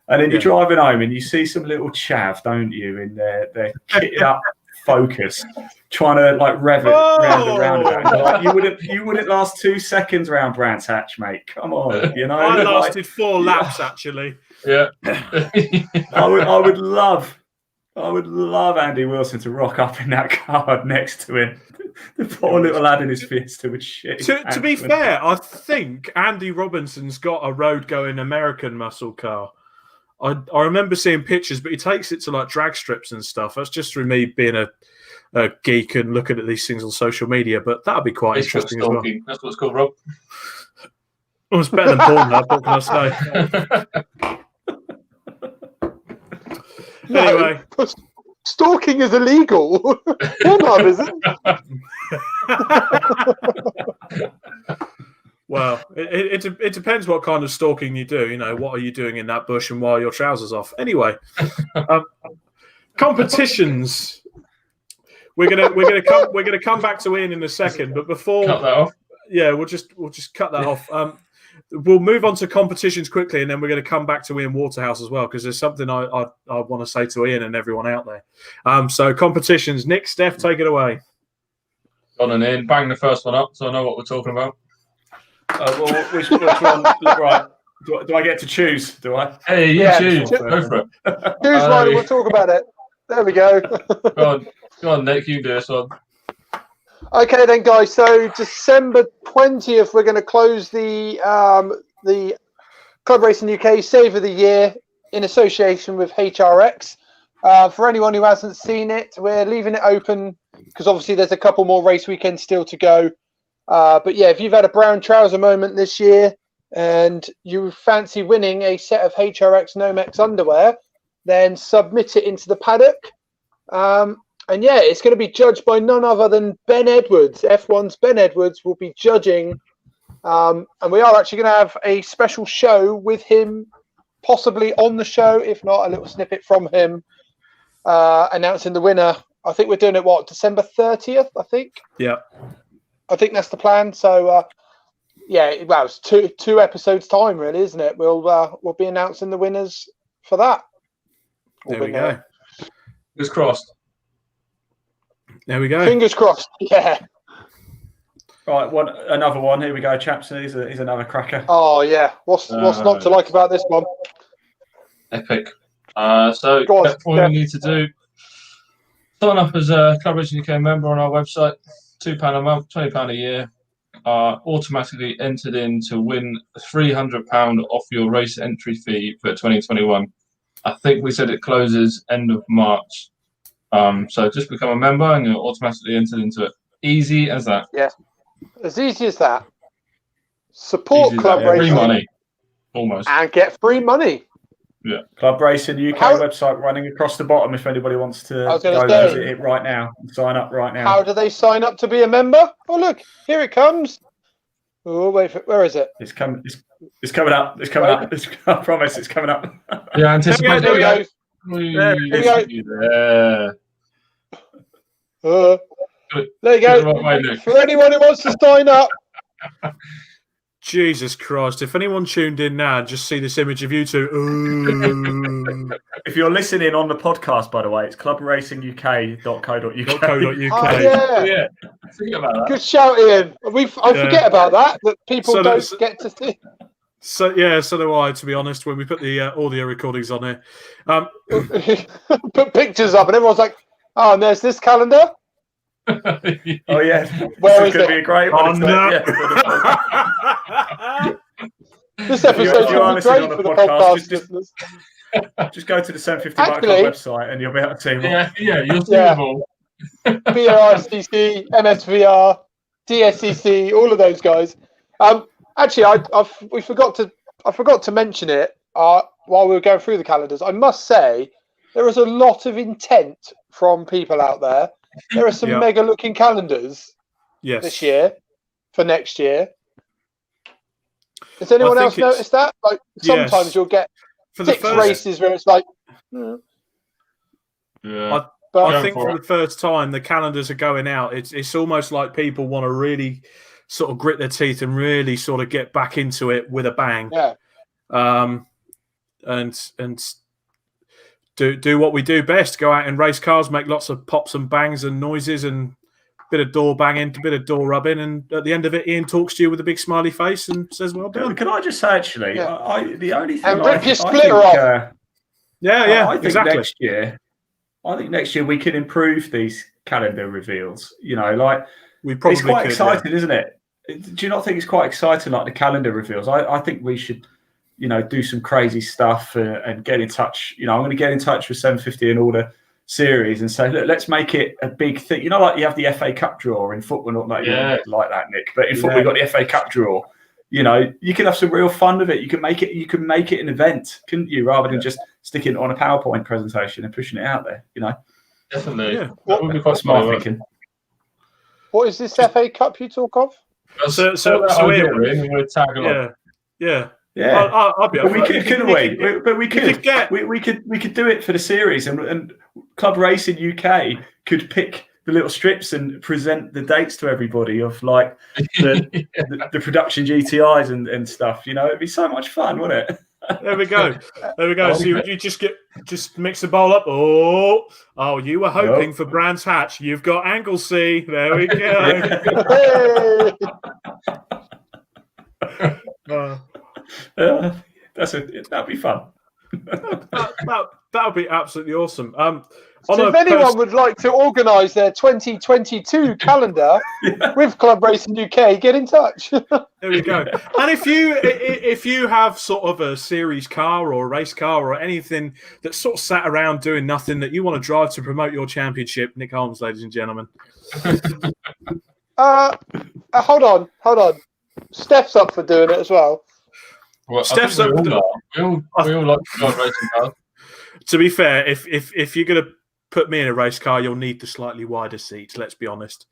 And then you're driving home and you see some little chav, don't you, in their kitted up Focus, trying to rev it round and round. You wouldn't last 2 seconds round Brands Hatch, mate. Come on, I lasted 4 laps actually. Yeah. I would love Andy Wilson to rock up in that car next to him. The poor little lad in his Fiesta would shit. To be fair, I think Andy Robinson's got a road-going American muscle car. I remember seeing pictures, but he takes it to drag strips and stuff. That's just through me being a geek and looking at these things on social media. But that'd be quite interesting as well. That's what it's called, Rob. Well, it's better than Pornhub. What can I say? Anyway, stalking is illegal. Pornhub isn't. Well, it depends what kind of stalking you do. What are you doing in that bush and why are your trousers off? Anyway, competitions. We're gonna come back to Ian in a second, but before cut that off. Yeah, we'll just cut that off. We'll move on to competitions quickly, and then we're going to come back to Ian Waterhouse as well, because there's something I want to say to Ian and everyone out there. So competitions, Nick, Steph, take it away. On and in, bang the first one up, so I know what we're talking about. Which one? Right. Do I get to choose? Do I? Hey, choose. Go for it. Choose one and we'll talk about it. There we go. Go on, Nick, you do this one. Okay then, guys. So December 20th, we're going to close the Club Racing UK Save of the Year in association with HRX. For anyone who hasn't seen it, we're leaving it open because obviously there's a couple more race weekends still to go. But yeah, if you've had a brown trouser moment this year and you fancy winning a set of HRX Nomex underwear, then submit it into the paddock. And yeah, it's going to be judged by none other than Ben Edwards. F1's Ben Edwards will be judging. And we are actually going to have a special show with him, possibly on the show, if not a little snippet from him, announcing the winner. I think we're doing it, December 30th, I think? Yeah. I think that's the plan. So, it's two episodes' time, really, isn't it? We'll be announcing the winners for that. There we go. It's crossed. There we go. Fingers crossed. Yeah. Right, another one. Here we go, chaps. He's another cracker. Oh yeah. What's not to like about this one? Epic. So all you need to do, sign up as a Club Racing UK member on our website. £2 a month, £20 a year. Automatically entered in to win £300 off your race entry fee for 2021. I think we said it closes end of March. So just become a member and you're automatically entered into it. Easy as that. Yeah. As easy as that. Support Club Racing. Free money. Almost. And get free money. Yeah. Club Racing UK website running across the bottom if anybody wants to go visit it right now and sign up right now. How do they sign up to be a member? Oh, look, here it comes. Oh, wait, where is it? It's coming. It's coming up. It's coming up. I promise, it's coming up. Yeah, anticipate. There we go. There we go. There you go. For anyone who wants to sign up. Jesus Christ. If anyone tuned in now and just see this image of you two. If you're listening on the podcast, by the way, it's clubracingung.co.uk. Oh, yeah. Think about that. Good shout, Ian. I forget about that people don't get to see. So do I, to be honest, when we put the audio recordings on here. Put pictures up and everyone's like, oh, and there's this calendar. Oh yeah, where is it? Going to be a great one. This episode's going to be great for the podcast listeners. Just go to the 750 Bike Club website and you'll be able to see them. Yeah, you'll see them all. BRICC, MSVR, DSCC, all of those guys. Actually, I forgot to mention it while we were going through the calendars. I must say there is a lot of intent from people out there. There are some mega looking calendars this year for next year. Has anyone else noticed that? Like sometimes you'll get for 6 races where it's like, yeah. I think for the first time the calendars are going out. It's almost like people want to really sort of grit their teeth and really sort of get back into it with a bang. Yeah. And do what we do best: go out in race cars, make lots of pops and bangs and noises, and a bit of door banging, a bit of door rubbing, and at the end of it, Ian talks to you with a big smiley face and says, "Well done." Can I just say, actually, the only thing and rip your splitter off. I think exactly. I think next year we can improve these calendar reveals. You know, like we probably it's quite exciting, isn't it? Do you not think it's quite exciting, like the calendar reveals? I think we should. Do some crazy stuff and get in touch. I'm going to get in touch with 750 and all the series and say, look, let's make it a big thing. Like you have the FA Cup draw in football, not like that, Nick. But in football, you got the FA Cup draw. You can have some real fun with it. You can make it an event, couldn't you? Rather than just sticking it on a PowerPoint presentation and pushing it out there. Definitely. Yeah. That would be quite smart thinking. What is this FA Cup you talk of? So we'll tag along. Yeah. Yeah, I'll be. But we could do it for the series, and Club Racing UK could pick the little strips and present the dates to everybody of like the production GTIs and stuff. It'd be so much fun, wouldn't it? There we go. So you just mix the bowl up. Oh, you were hoping for Brands Hatch. You've got Angle C. There we go. That'd be fun. That would be absolutely awesome. So if anyone would like to organise their 2022 calendar with Club Racing UK, get in touch. There we go. And if you have sort of a series car or a race car or anything that's sort of sat around doing nothing that you want to drive to promote your championship, Nick Holmes, ladies and gentlemen. Hold on. Steph's up for doing it as well. Steph's up. We all like to drive racing cars. To be fair, if you're going to put me in a race car, you'll need the slightly wider seats. Let's be honest.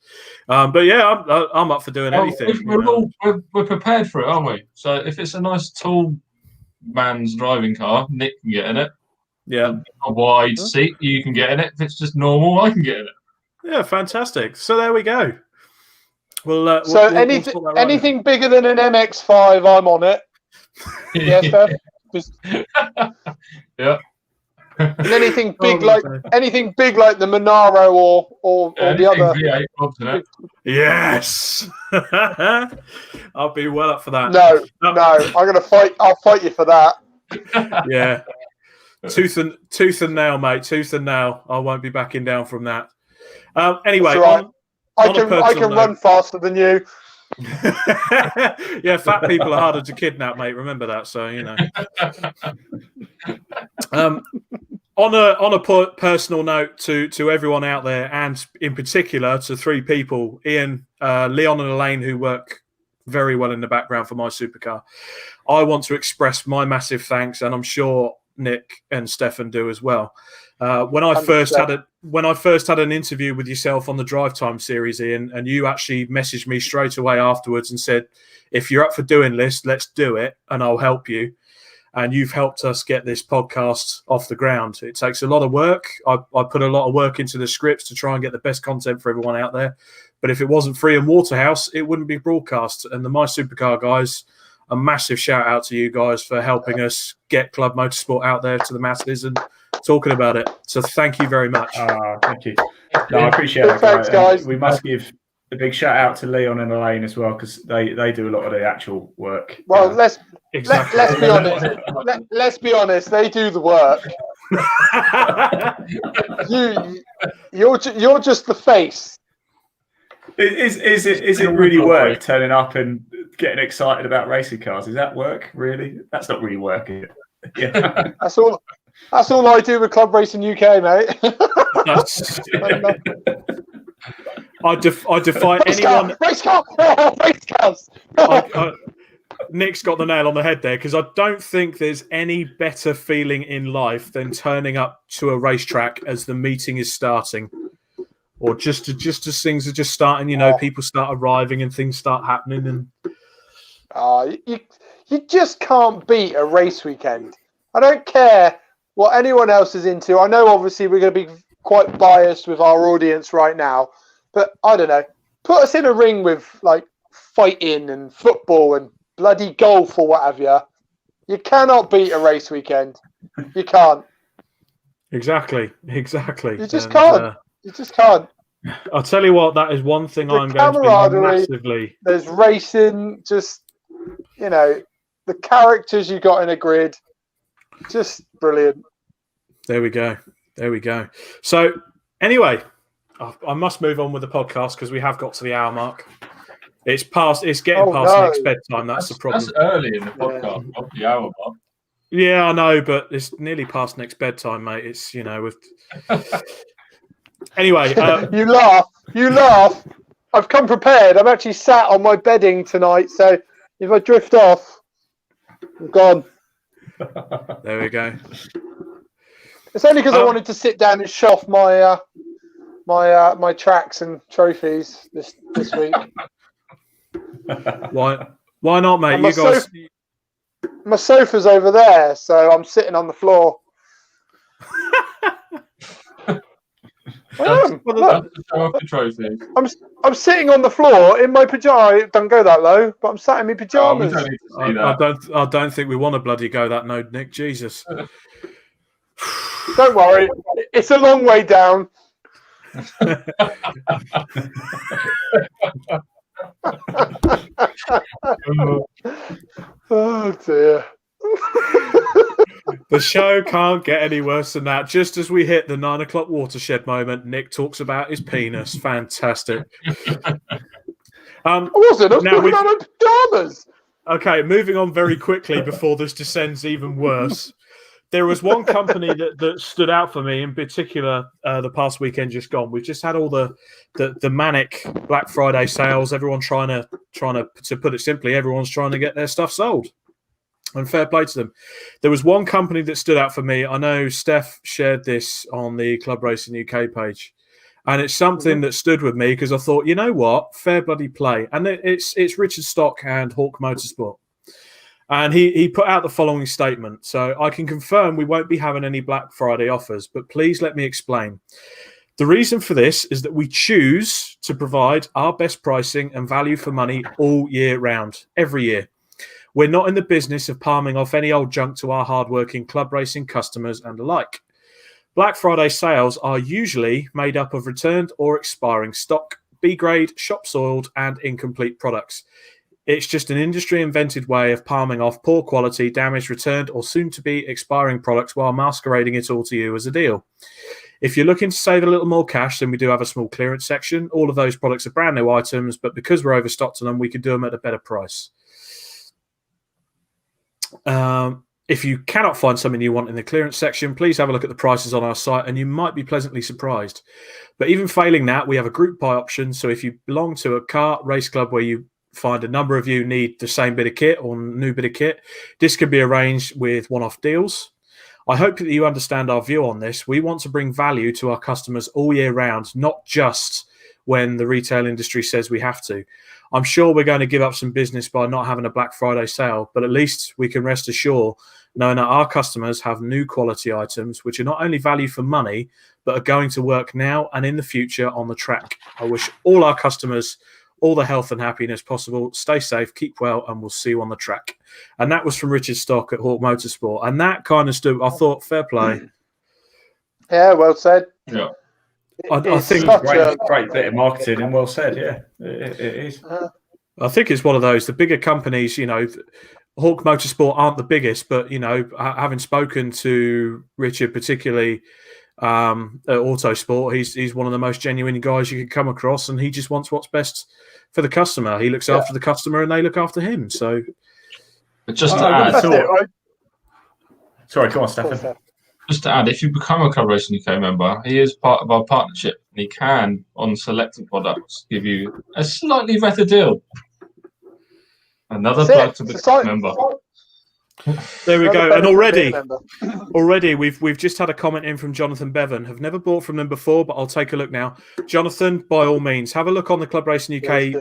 But yeah, I'm up for doing anything. We're prepared for it, aren't we? So if it's a nice tall man's driving car, Nick can get in it. Yeah, a wide seat, you can get in it. If it's just normal, I can get in it. Yeah, fantastic. So there we go. Well, anything bigger than an MX-5, I'm on it. Yeah, Steph? Yeah. And anything big like the Monaro or the other V8 clubs, isn't it? Yes. I'll be well up for that. No, I'm gonna fight. I'll fight you for that. Yeah. Tooth and nail, mate. Tooth and nail. I won't be backing down from that. Anyway, right. I can run faster than you. Yeah, fat people are harder to kidnap, mate. Remember that. So on a personal note to everyone out there, and in particular to three people, Ian, Leon, and Elaine, who work very well in the background for my supercar. I want to express my massive thanks, and I'm sure Nick and Stefan do as well. When I first had an interview with yourself on the Drive Time series, Ian, and you actually messaged me straight away afterwards and said, if you're up for doing this, let's do it and I'll help you. And you've helped us get this podcast off the ground. It takes a lot of work. I put a lot of work into the scripts to try and get the best content for everyone out there. But if it wasn't Free and Waterhouse, it wouldn't be broadcast. And the My Supercar guys, a massive shout out to you guys for helping us get Club Motorsport out there to the masses and talking about it. So thank you very much. Thank you. No, I appreciate it. Thanks, guys. We must give a big shout out to Leon and Elaine as well, because they do a lot of the actual work. Well, let's be honest. Let's be honest. They do the work. You're just the face. Is it really work turning up and getting excited about racing cars? Is that work, really? That's not really work, is it? Yeah. That's all I do with Club Racing UK, mate. I defy anyone. Race cars. Nick's got the nail on the head there, because I don't think there's any better feeling in life than turning up to a racetrack as the meeting is starting, or just as things are just starting. People start arriving and things start happening, and you just can't beat a race weekend. I don't care what anyone else is into. I know obviously we're going to be quite biased with our audience right now, but I don't know. Put us in a ring with like fighting and football and bloody golf or what have you. You cannot beat a race weekend. You can't. Exactly. You just can't. You just can't. I'll tell you what, that is one thing I'm going to be massively. There's racing, just, the characters you got in a grid, just brilliant. There we go. So, anyway, I must move on with the podcast because we have got to the hour mark. It's getting past next bedtime. That's the problem. That's early in the podcast, not the hour mark. Yeah, I know, but it's nearly past next bedtime, mate. It's with. Anyway, you laugh. I've come prepared. I'm actually sat on my bedding tonight, so if I drift off, I'm gone. There we go. It's only because I wanted to sit down and show off my tracks and trophies this week. Why not, mate? You guys. My sofa's over there, so I'm sitting on the floor. I'm sitting on the floor in my pajamas. Don't go that low, but I'm sat in my pajamas. I don't think we want to bloody go that low, Nick. Jesus. Don't worry, it's a long way down. Oh dear. The show can't get any worse than that. Just as we hit the 9 o'clock watershed moment, Nick talks about his penis. Fantastic. I wasn't. I was talking about my pajamas. Okay, moving on very quickly before this descends even worse. There was one company that stood out for me in particular the past weekend just gone. We've just had all the manic Black Friday sales. Everyone trying to put it simply, everyone's trying to get their stuff sold. And fair play to them. There was one company that stood out for me. I know Steph shared this on the Club Racing UK page. And it's something that stood with me because I thought, you know what? Fair bloody play. And it's Richard Stock and Hawk Motorsport. And he put out the following statement. So I can confirm we won't be having any Black Friday offers, but please let me explain. The reason for this is that we choose to provide our best pricing and value for money all year round, every year. We're not in the business of palming off any old junk to our hardworking club racing customers and the like. Black Friday sales are usually made up of returned or expiring stock, B-grade, shop-soiled, and incomplete products. It's just an industry-invented way of palming off poor quality, damaged, returned, or soon-to-be expiring products while masquerading it all to you as a deal. If you're looking to save a little more cash, then we do have a small clearance section. All of those products are brand new items, but because we're overstocked on them, we can do them at a better price. If you cannot find something you want in the clearance section, please have a look at the prices on our site and you might be pleasantly surprised. But even failing that, we have a group buy option. So if you belong to a kart race club where you find a number of you need the same bit of kit or new bit of kit, this can be arranged with one-off deals. I hope that you understand our view on this. We want to bring value to our customers all year round, not just when the retail industry says we have to. I'm sure we're going to give up some business by not having a Black Friday sale, but at least we can rest assured knowing that our customers have new quality items, which are not only value for money, but are going to work now and in the future on the track. I wish all our customers all the health and happiness possible. Stay safe, keep well, and we'll see you on the track. And that was from Richard Stock at Hawk Motorsport. And that kind of stood, I thought, fair play. Yeah, well said. Yeah. I think great bit of marketing and well said. Yeah, it is. I think it's one of those. The bigger companies, Hawk Motorsport aren't the biggest, but having spoken to Richard, particularly at Autosport, he's one of the most genuine guys you can come across, and he just wants what's best for the customer. He looks after the customer, and they look after him. So, but just to add, sorry, come on, Stefan. Just to add, if you become a Club Racing UK member, he is part of our partnership. And he can, on selected products, give you a slightly better deal. Another plug to become a member. There we go. And already we've just had a comment in from Jonathan Bevan. Have never bought from them before, but I'll take a look now. Jonathan, by all means, have a look on the Club Racing UK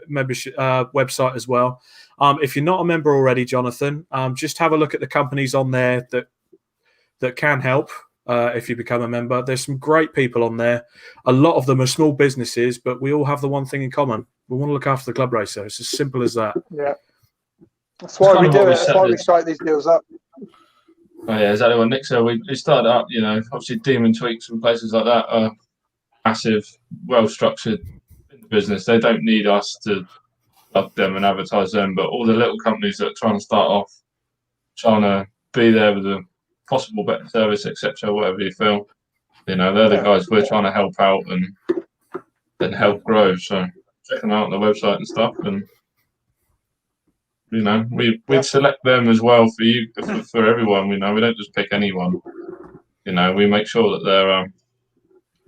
membership website as well. If you're not a member already, Jonathan, just have a look at the companies on there that can help if you become a member. There's some great people on there. A lot of them are small businesses, but we all have the one thing in common. We want to look after the club racer. It's as simple as that. Yeah. That's why we do it. That's why we strike these deals up. Oh, yeah, exactly what Nick said. We started up, obviously Demon Tweaks and places like that are massive, well-structured business. They don't need us to plug them and advertise them, but all the little companies that are trying to start off, trying to be there with a possible better service, etc., whatever you feel, they're the guys we're trying to help out and help grow. So check them out on the website and stuff, and we'd select them as well for you, for everyone. We don't just pick anyone. We make sure that they're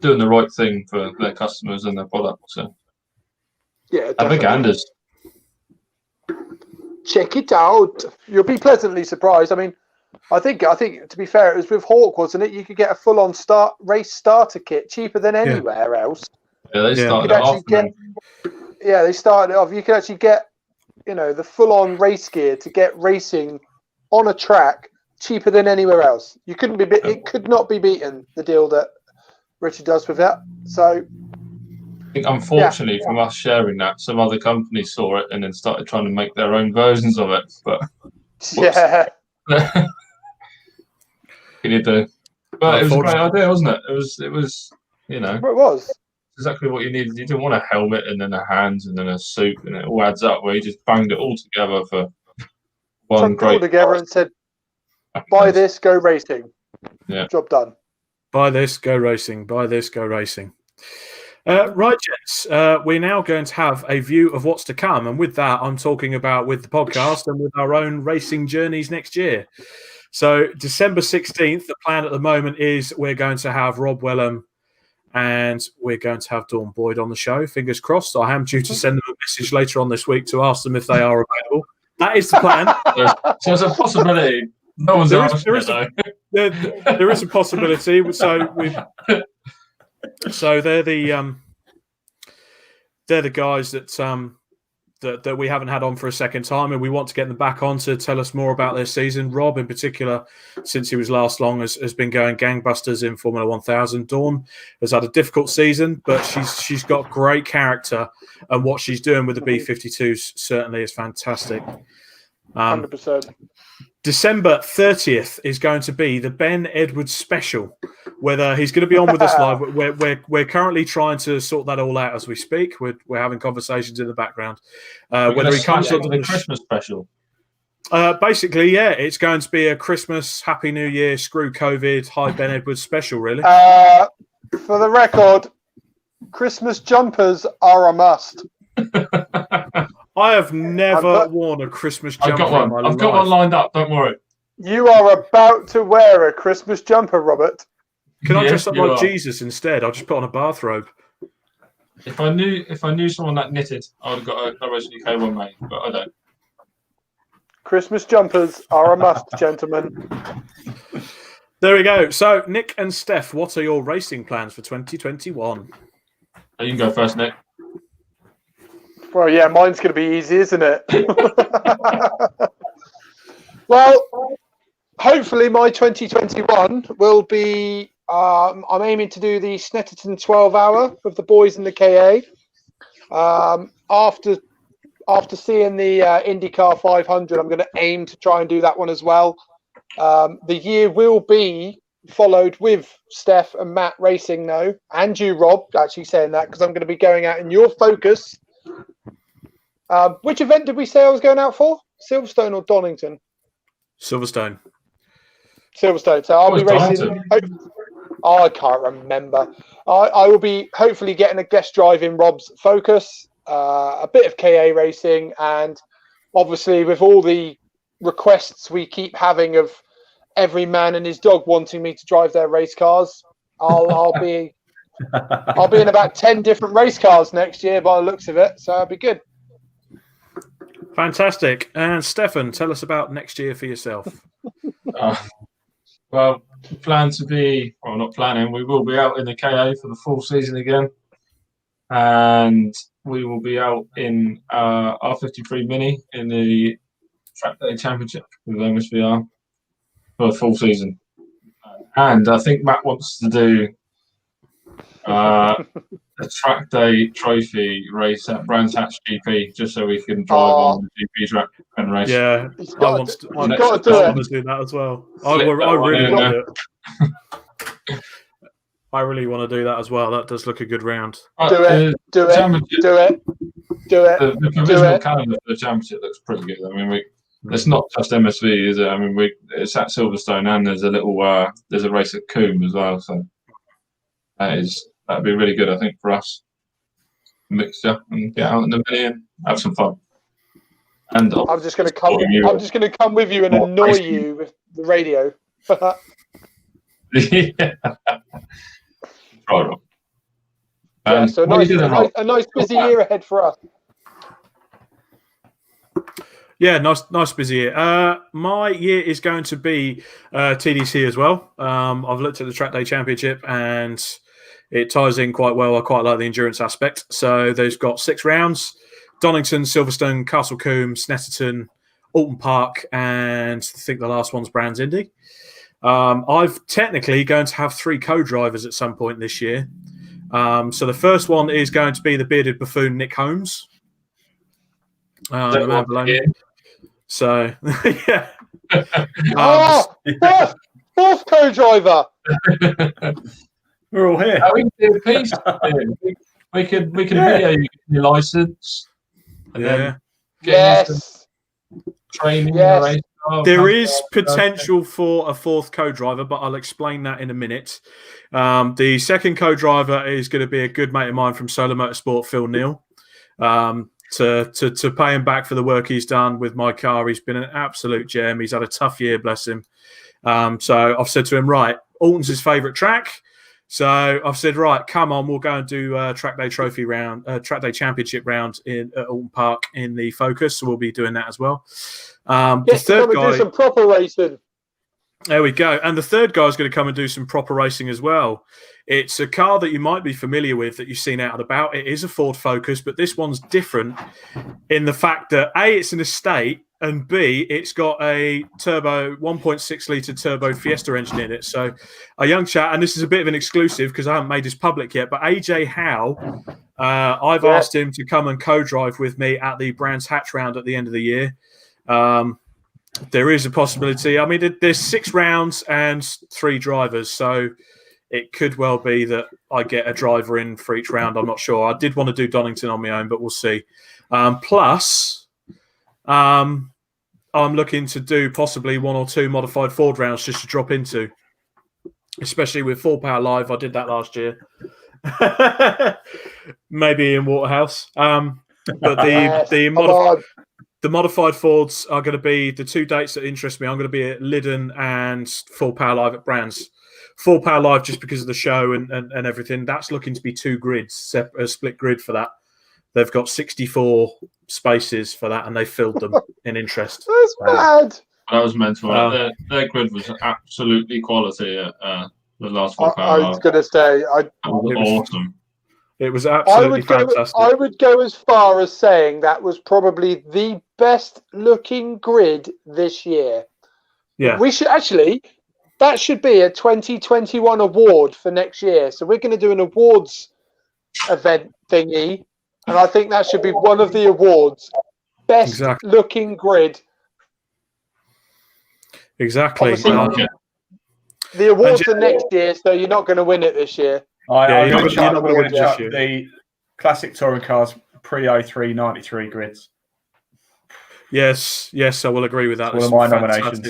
doing the right thing for their customers and their products. So yeah, have a ganders. Check it out. You'll be pleasantly surprised. I mean, I think to be fair, it was with Hawk, wasn't it? You could get a full-on race starter kit cheaper than anywhere else. Yeah, they started it off. They started it off. You could actually get, the full-on race gear to get racing on a track cheaper than anywhere else. You couldn't be. It could not be beaten. The deal that Richard does with that. So, I think unfortunately, from us sharing that, some other companies saw it and then started trying to make their own versions of it. But yeah. You need to, but it was a great idea, wasn't it? It was, It was exactly what you needed. You didn't want a helmet and then a hands and then a suit, and it all adds up. Where you just banged it all together for one great. All together and said, "Buy this, go racing." Yeah, job done. Buy this, go racing. Buy this, go racing. Right, gents. We're now going to have a view of what's to come, and with that, I'm talking about with the podcast and with our own racing journeys next year. So December 16th, the plan at the moment is we're going to have Rob Wellham and we're going to have Dawn Boyd on the show. Fingers crossed. I am due to send them a message later on this week to ask them if they are available. That is the plan. So there's a possibility. No one's there is a possibility. So they're the guys that we haven't had on for a second time, and we want to get them back on to tell us more about their season. Rob, in particular, since he was last long, has been going gangbusters in Formula 1000. Dawn has had a difficult season, but she's got great character, and what she's doing with the B52s certainly is fantastic. 100%. December 30th is going to be the Ben Edwards special, whether he's going to be on with us live. We're currently trying to sort that all out as we speak. We're having conversations in the background. Whether he comes up with a Christmas special. Basically, yeah, it's going to be a Christmas, Happy New Year, screw COVID, hi Ben Edwards special, really. For the record, Christmas jumpers are a must. I have never worn a Christmas jumper. I've got one lined up, don't worry. You are about to wear a Christmas jumper, Robert. Can I dress up like Jesus instead? I'll just put on a bathrobe. If I knew someone that knitted, I would have got a Club Racing UK one made, but I don't. Christmas jumpers are a must, gentlemen. There we go. So, Nick and Steph, what are your racing plans for 2021? You can go first, Nick. Well, yeah, mine's going to be easy, isn't it? Well, hopefully my 2021 will be, I'm aiming to do the Snetterton 12-hour with the boys in the KA. After seeing the IndyCar 500, I'm going to aim to try and do that one as well. The year will be followed with Steph and Matt racing, though, and you, Rob, actually saying that, because I'm going to be going out in your Focus. Which event did we say I was going out for? Silverstone or Donington? Silverstone. So I'll be racing. I can't remember. I will be hopefully getting a guest drive in Rob's Focus, a bit of KA racing, and obviously with all the requests we keep having of every man and his dog wanting me to drive their race cars, I'll be in about 10 different race cars next year by the looks of it, so it'll be good. Fantastic. And Stefan, tell us about next year for yourself. Well, plan to be, well, not planning, we will be out in the KA for the full season again. And we will be out in R53 Mini in the Track Day Championship with MSVR for the full season. And I think Matt wants to do a Track Day Trophy race at Brands Hatch GP just so we can drive on the GP track and race. Yeah, I want to do that as well. I really want to do it. I really want to do that as well. That does look a good round. Do it. The provisional calendar for the championship looks pretty good. I mean, it's not just MSV, is it? I mean, it's at Silverstone, and there's a little there's a race at Coombe as well. So that'd be really good, I think, for us. Mixture and get out in the mini and have some fun. And I'm just going to come. I'm just going to come with you and annoy you with the radio. Yeah. Right. So a nice busy year ahead for us. Yeah, nice busy year. My year is going to be TDC as well. I've looked at the Track Day Championship and it ties in quite well. I quite like the endurance aspect. So they've got 6 rounds: Donington, Silverstone, Castle Coombe, Snetterton, Alton Park, and I think the last one's Brands Indy. I've technically going to have 3 co-drivers at some point this year. So the first one is going to be the bearded buffoon Nick Holmes. So, yeah. Fourth co-driver. We're all here. We can do a piece. We could video you your license. Yes. Training. Yes. There is potential for a 4th co-driver, but I'll explain that in a minute. The second co-driver is going to be a good mate of mine from Solar Motorsport, Phil Neal. To pay him back for the work he's done with my car. He's been an absolute gem. He's had a tough year, bless him. So I've said to him, right, Alton's his favourite track. So I've said, right, come on, we'll go and do a Track Day Trophy round, Track Day Championship round at Alton Park in the Focus. So we'll be doing that as well. The third guy, do some proper racing. There we go. And the third guy is going to come and do some proper racing as well. It's a car that you might be familiar with that you've seen out and about. It is a Ford Focus, but this one's different in the fact that A, it's an estate, and B, it's got a turbo 1.6 litre turbo Fiesta engine in it. So a young chap, and this is a bit of an exclusive because I haven't made this public yet, but AJ Howe, I've asked him to come and co-drive with me at the Brands Hatch round at the end of the year. There is a possibility. I mean, there's 6 rounds and 3 drivers, so it could well be that I get a driver in for each round. I'm not sure. I did want to do Donington on my own, but we'll see. Plus, I'm looking to do possibly 1 or 2 modified Ford rounds just to drop into, especially with Full Power Live. I did that last year. Maybe in Waterhouse. But the modified Fords are going to be the 2 dates that interest me. I'm going to be at Lyddon and Full Power Live at Brands. Full Power Live just because of the show and everything. That's looking to be 2 grids, a split grid for that. They've got 64 spaces for that, and they filled them in interest. That's mad. That was mental. Their grid was absolutely quality at the last Full Power Live. I was going to say, it was awesome. It was absolutely fantastic. I would go as far as saying that was probably the best looking grid this year. Yeah. We should actually, that should be a 2021 award for next year. So we're going to do an awards event thingy. And I think that should be one of the awards. Best looking grid. Exactly. The awards are next year, so you're not going to win it this year. You're not going to win the classic touring cars pre-03 93 grids. Yes, I will agree with that. One of my nominations.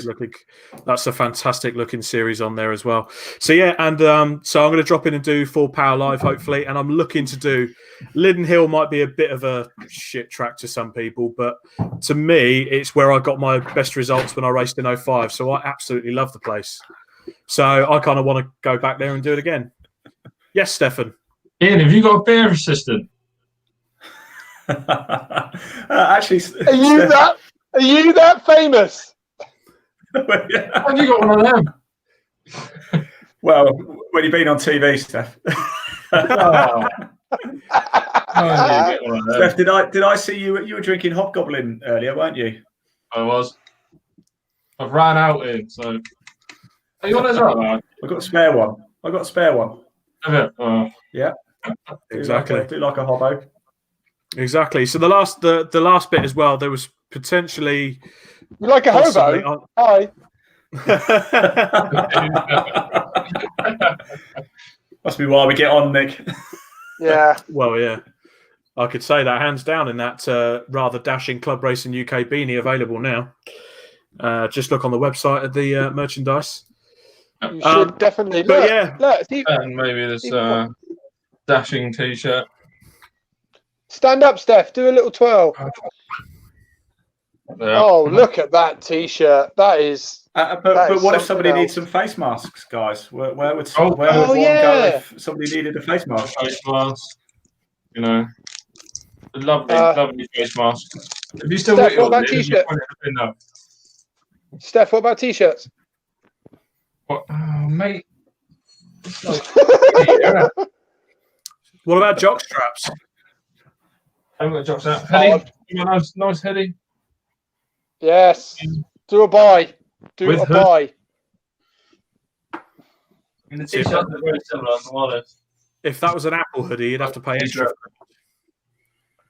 That's a fantastic looking series on there as well. So yeah, and so I'm going to drop in and do Full Power Live hopefully, and I'm looking to do Lyddon Hill. Might be a bit of a shit track to some people, but to me, it's where I got my best results when I raced in 05. So I absolutely love the place. So I kind of want to go back there and do it again. Yes, Stefan. Ian, have you got a beer assistant? Actually, are you that famous? Have you got one of them? Well, when you've been on TV, Steph. Steph, did I see you? You were drinking Hobgoblin earlier, weren't you? I was. I've ran out in. So, are you on as well, man? I got a spare one. Have you? Oh. Yeah. Exactly. Do like a hobbo. Exactly. So the last bit as well, there was potentially you like a hobo. Hi. Must be why we get on, Nick. Yeah. Well, yeah. I could say that hands down in that rather dashing Club Racing UK beanie available now. Just look on the website at the merchandise. You should definitely look. But yeah. Look, and maybe this dashing t-shirt. Stand up, Steph. Do a little twirl. Yeah. Oh, look at that T-shirt. That is. But what if somebody needs some face masks, guys? Where would one go if somebody needed a face mask? Face mask. You know, lovely face mask. Have you still got what about T-shirt? Steph, what about T-shirts? What, mate? What about jock straps? I haven't got jock straps. Heady, nice heady. Yes. Do a buy. Do a buy. And the t-shirts are very similar, I'm honest. If that was an Apple hoodie, you'd have to pay extra.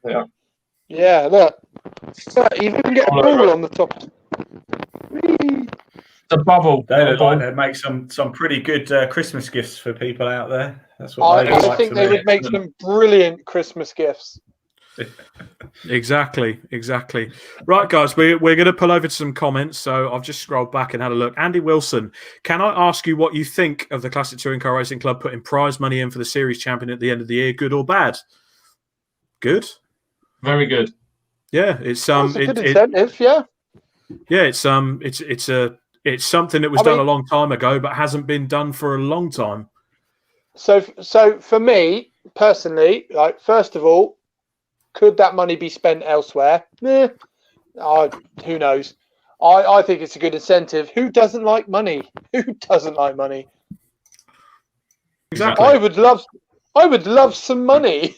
Yeah. Yeah, look. You even get a ball on the top. The bubble. They'd make some pretty good Christmas gifts for people out there. That's what I think they would make some brilliant Christmas gifts. Exactly. Right, guys, we're going to pull over to some comments. So I've just scrolled back and had a look. Andy Wilson, can I ask you what you think of the Classic Touring Car Racing Club putting prize money in for the series champion at the end of the year? Good or bad? Good. Very good. Yeah, it's a good incentive. Yeah. Yeah, it's something that was done a long time ago, but hasn't been done for a long time. So for me personally, like first of all, could that money be spent elsewhere? Who knows? I think it's a good incentive. Who doesn't like money? Exactly. I would love some money.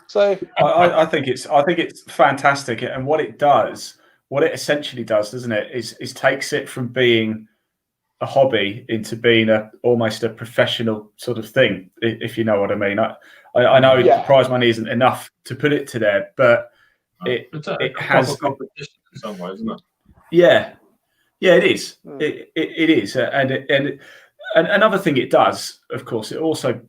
So I think it's fantastic, and what it essentially does, doesn't it, is takes it from being a hobby into being almost a professional sort of thing, if you know what I mean. I know the prize money isn't enough to put it to there, but it has competition in some ways, isn't it? Yeah, it is. It is, and And another thing it does, of course, it also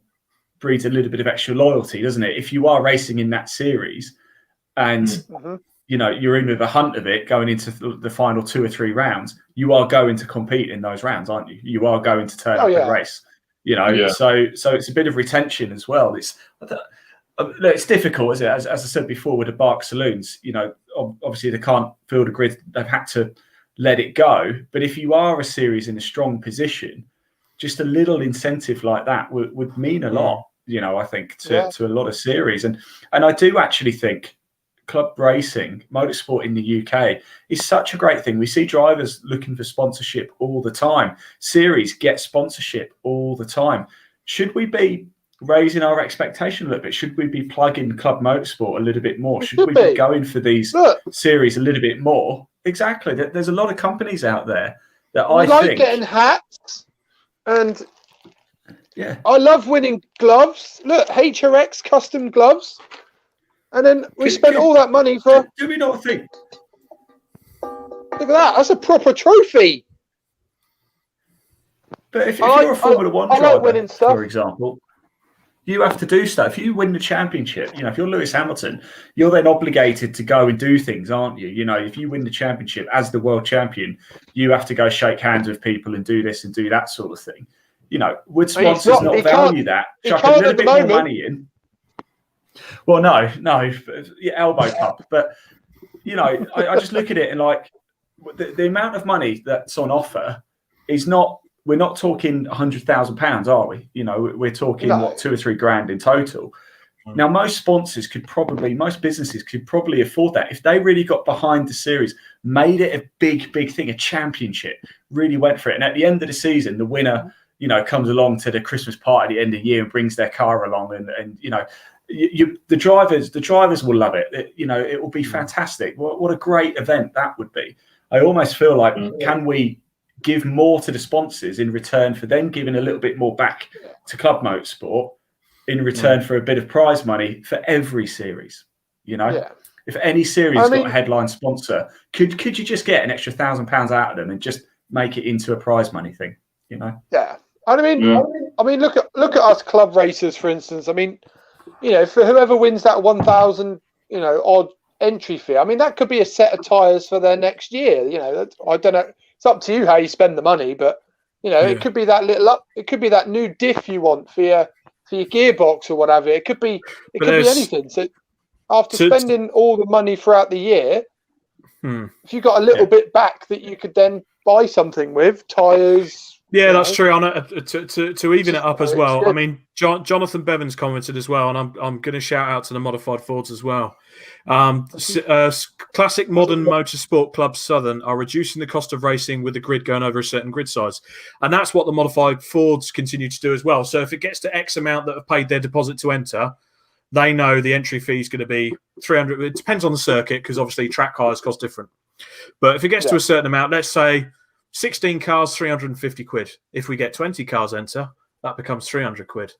breeds a little bit of extra loyalty, doesn't it? If you are racing in that series and you're in with a hunt of it going into the final 2 or 3 rounds, you are going to compete in those rounds, aren't you? You are going to turn up and race. So it's a bit of retention as well. It's difficult, isn't it? As I said before, with the Bark Saloons, obviously they can't field a grid. They've had to let it go. But if you are a series in a strong position, just a little incentive like that would mean a lot, I think, to a lot of series. And I do actually think club racing, motorsport in the UK is such a great thing. We see drivers looking for sponsorship all the time. Series get sponsorship all the time. Should we be raising our expectation a little bit? Should we be plugging club motorsport a little bit more? Should we be going for these series a little bit more? Exactly. There's a lot of companies out there that I think getting hats, and I love winning gloves. Look, HRX custom gloves. And then we spent all that money for... Do we not think? Look at that. That's a proper trophy. But if you're a Formula One driver, for example, you have to do stuff. If you win the championship, if you're Lewis Hamilton, you're then obligated to go and do things, aren't you? If you win the championship as the world champion, you have to go shake hands with people and do this and do that sort of thing. Would sponsors not value that? Chuck a little bit more money in. Well, no, elbow pump. But, I just look at it and the amount of money that's on offer is not, we're not talking £100,000, are we? We're talking, 2 or 3 grand in total. Now, most businesses could probably afford that. If they really got behind the series, made it a big, big thing, a championship, really went for it. And at the end of the season, the winner, comes along to the Christmas party at the end of the year and brings their car along and the drivers will love it. It will be fantastic. What a great event that would be. I almost feel like, can we give more to the sponsors in return for them giving a little bit more back to club motorsport in return for a bit of prize money for every series? If any series got a headline sponsor, could you just get an extra £1,000 out of them and just make it into a prize money thing? I mean, look at us club racers, for instance. I mean, for whoever wins that 1,000, odd entry fee, I mean, that could be a set of tyres for their next year. I don't know. It's up to you how you spend the money, but it could be that it could be that new diff you want for your gearbox or whatever. It could be anything. So after spending all the money throughout the year, if you got a little bit back that you could then buy something with, tyres. Yeah, that's true. To even it up as well. I mean, Jonathan Bevan's commented as well, and I'm going to shout out to the Modified Fords as well. Classic modern motorsport clubs Southern are reducing the cost of racing with the grid going over a certain grid size, and that's what the Modified Fords continue to do as well. So if it gets to X amount that have paid their deposit to enter, they know the entry fee is going to be 300. It depends on the circuit because obviously track hires cost different. But if it gets to a certain amount, let's say 16 cars, 350 quid. If we get 20 cars enter, that becomes 300 quid.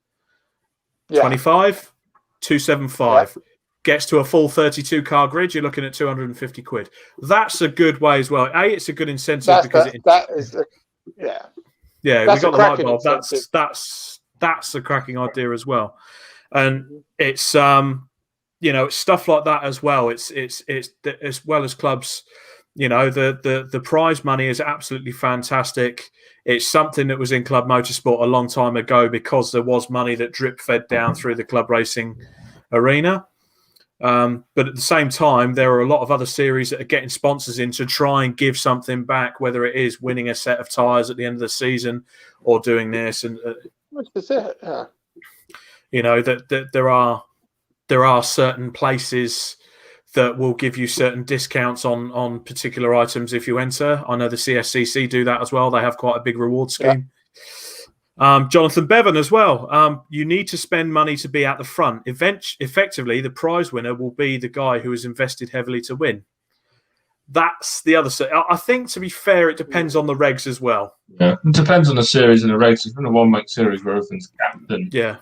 25, 275. Gets to a full 32 car grid, you're looking at 250 quid. That's a good way as well. It's a good incentive we got the light bulb. That's a cracking idea as well. And it's stuff like that as well. It's as well as clubs. The prize money is absolutely fantastic. It's something that was in club motorsport a long time ago because there was money that drip fed down through the club racing arena. But at the same time, there are a lot of other series that are getting sponsors in to try and give something back, whether it is winning a set of tyres at the end of the season or doing this. And that there are certain places that will give you certain discounts on particular items if you enter. I know the CSCC do that as well. They have quite a big reward scheme. Jonathan Bevan as well. You need to spend money to be at the front. Effectively, the prize winner will be the guy who has invested heavily to win. That's the other side. I think, to be fair, it depends on the regs as well. Yeah, it depends on the series and the regs. If you're in a one-make series where everything's capped, then it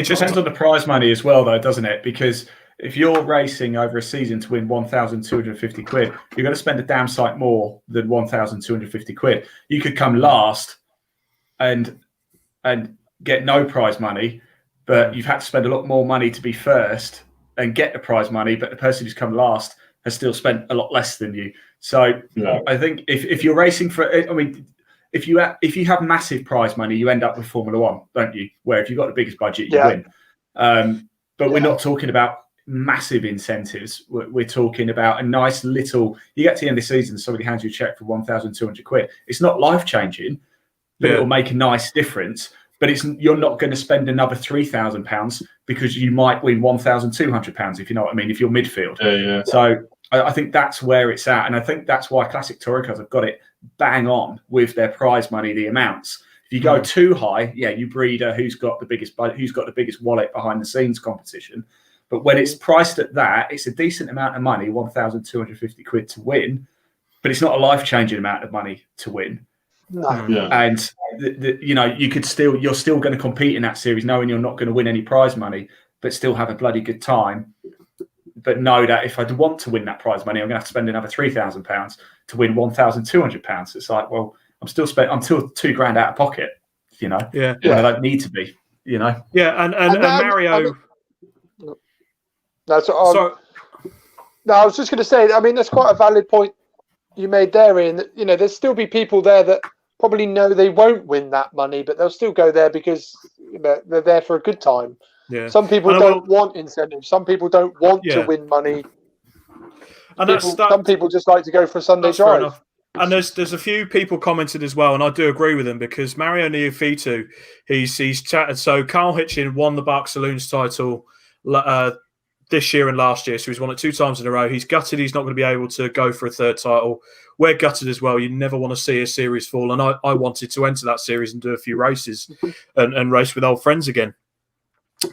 depends on the prize money as well, though, doesn't it? Because if you're racing over a season to win 1,250 quid, you're going to spend a damn sight more than 1,250 quid. You could come last and get no prize money, but you've had to spend a lot more money to be first and get the prize money, but the person who's come last has still spent a lot less than you. So I think if you're racing for, I mean, if you have massive prize money, you end up with Formula One, don't you? Where if you've got the biggest budget, you win. But we're not talking about massive incentives. We're talking about a nice little. You get to the end of the season, somebody hands you a check for £1,200. It's not life changing, but it'll make a nice difference. But you're not going to spend another £3,000 because you might win £1,200 if you know what I mean. If you're midfield, So I think that's where it's at, and I think that's why Classic Touring Cars have got it bang on with their prize money, the amounts. If you go too high, you breed who's got the biggest wallet behind the scenes competition. But when it's priced at that, it's a decent amount of money, £1,250 to win, but it's not a life-changing amount of money to win. No. And you're still going to compete in that series, knowing you're not going to win any prize money, but still have a bloody good time. But know that if I want to win that prize money, I'm going to have to spend another £3,000 to win £1,200. It's like, well, I'm still £2,000 out of pocket, when I don't need to be, and Mario. That's what I was just going to say. I mean, that's quite a valid point you made there, Ian. That, there'll still be people there that probably know they won't win that money, but they'll still go there because they're there for a good time. Yeah. Some people don't want incentives. Some people don't want to win money. And some people just like to go for a Sunday drive. And there's a few people commented as well, and I do agree with them because Mario Neofitu, he's chatted. So Carl Hitchin won the Bark Saloons title this year and last year, so he's won it 2 times in a row. He's gutted he's not going to be able to go for a third title. We're gutted as well. You never want to see a series fall, and I wanted to enter that series and do a few races and race with old friends again.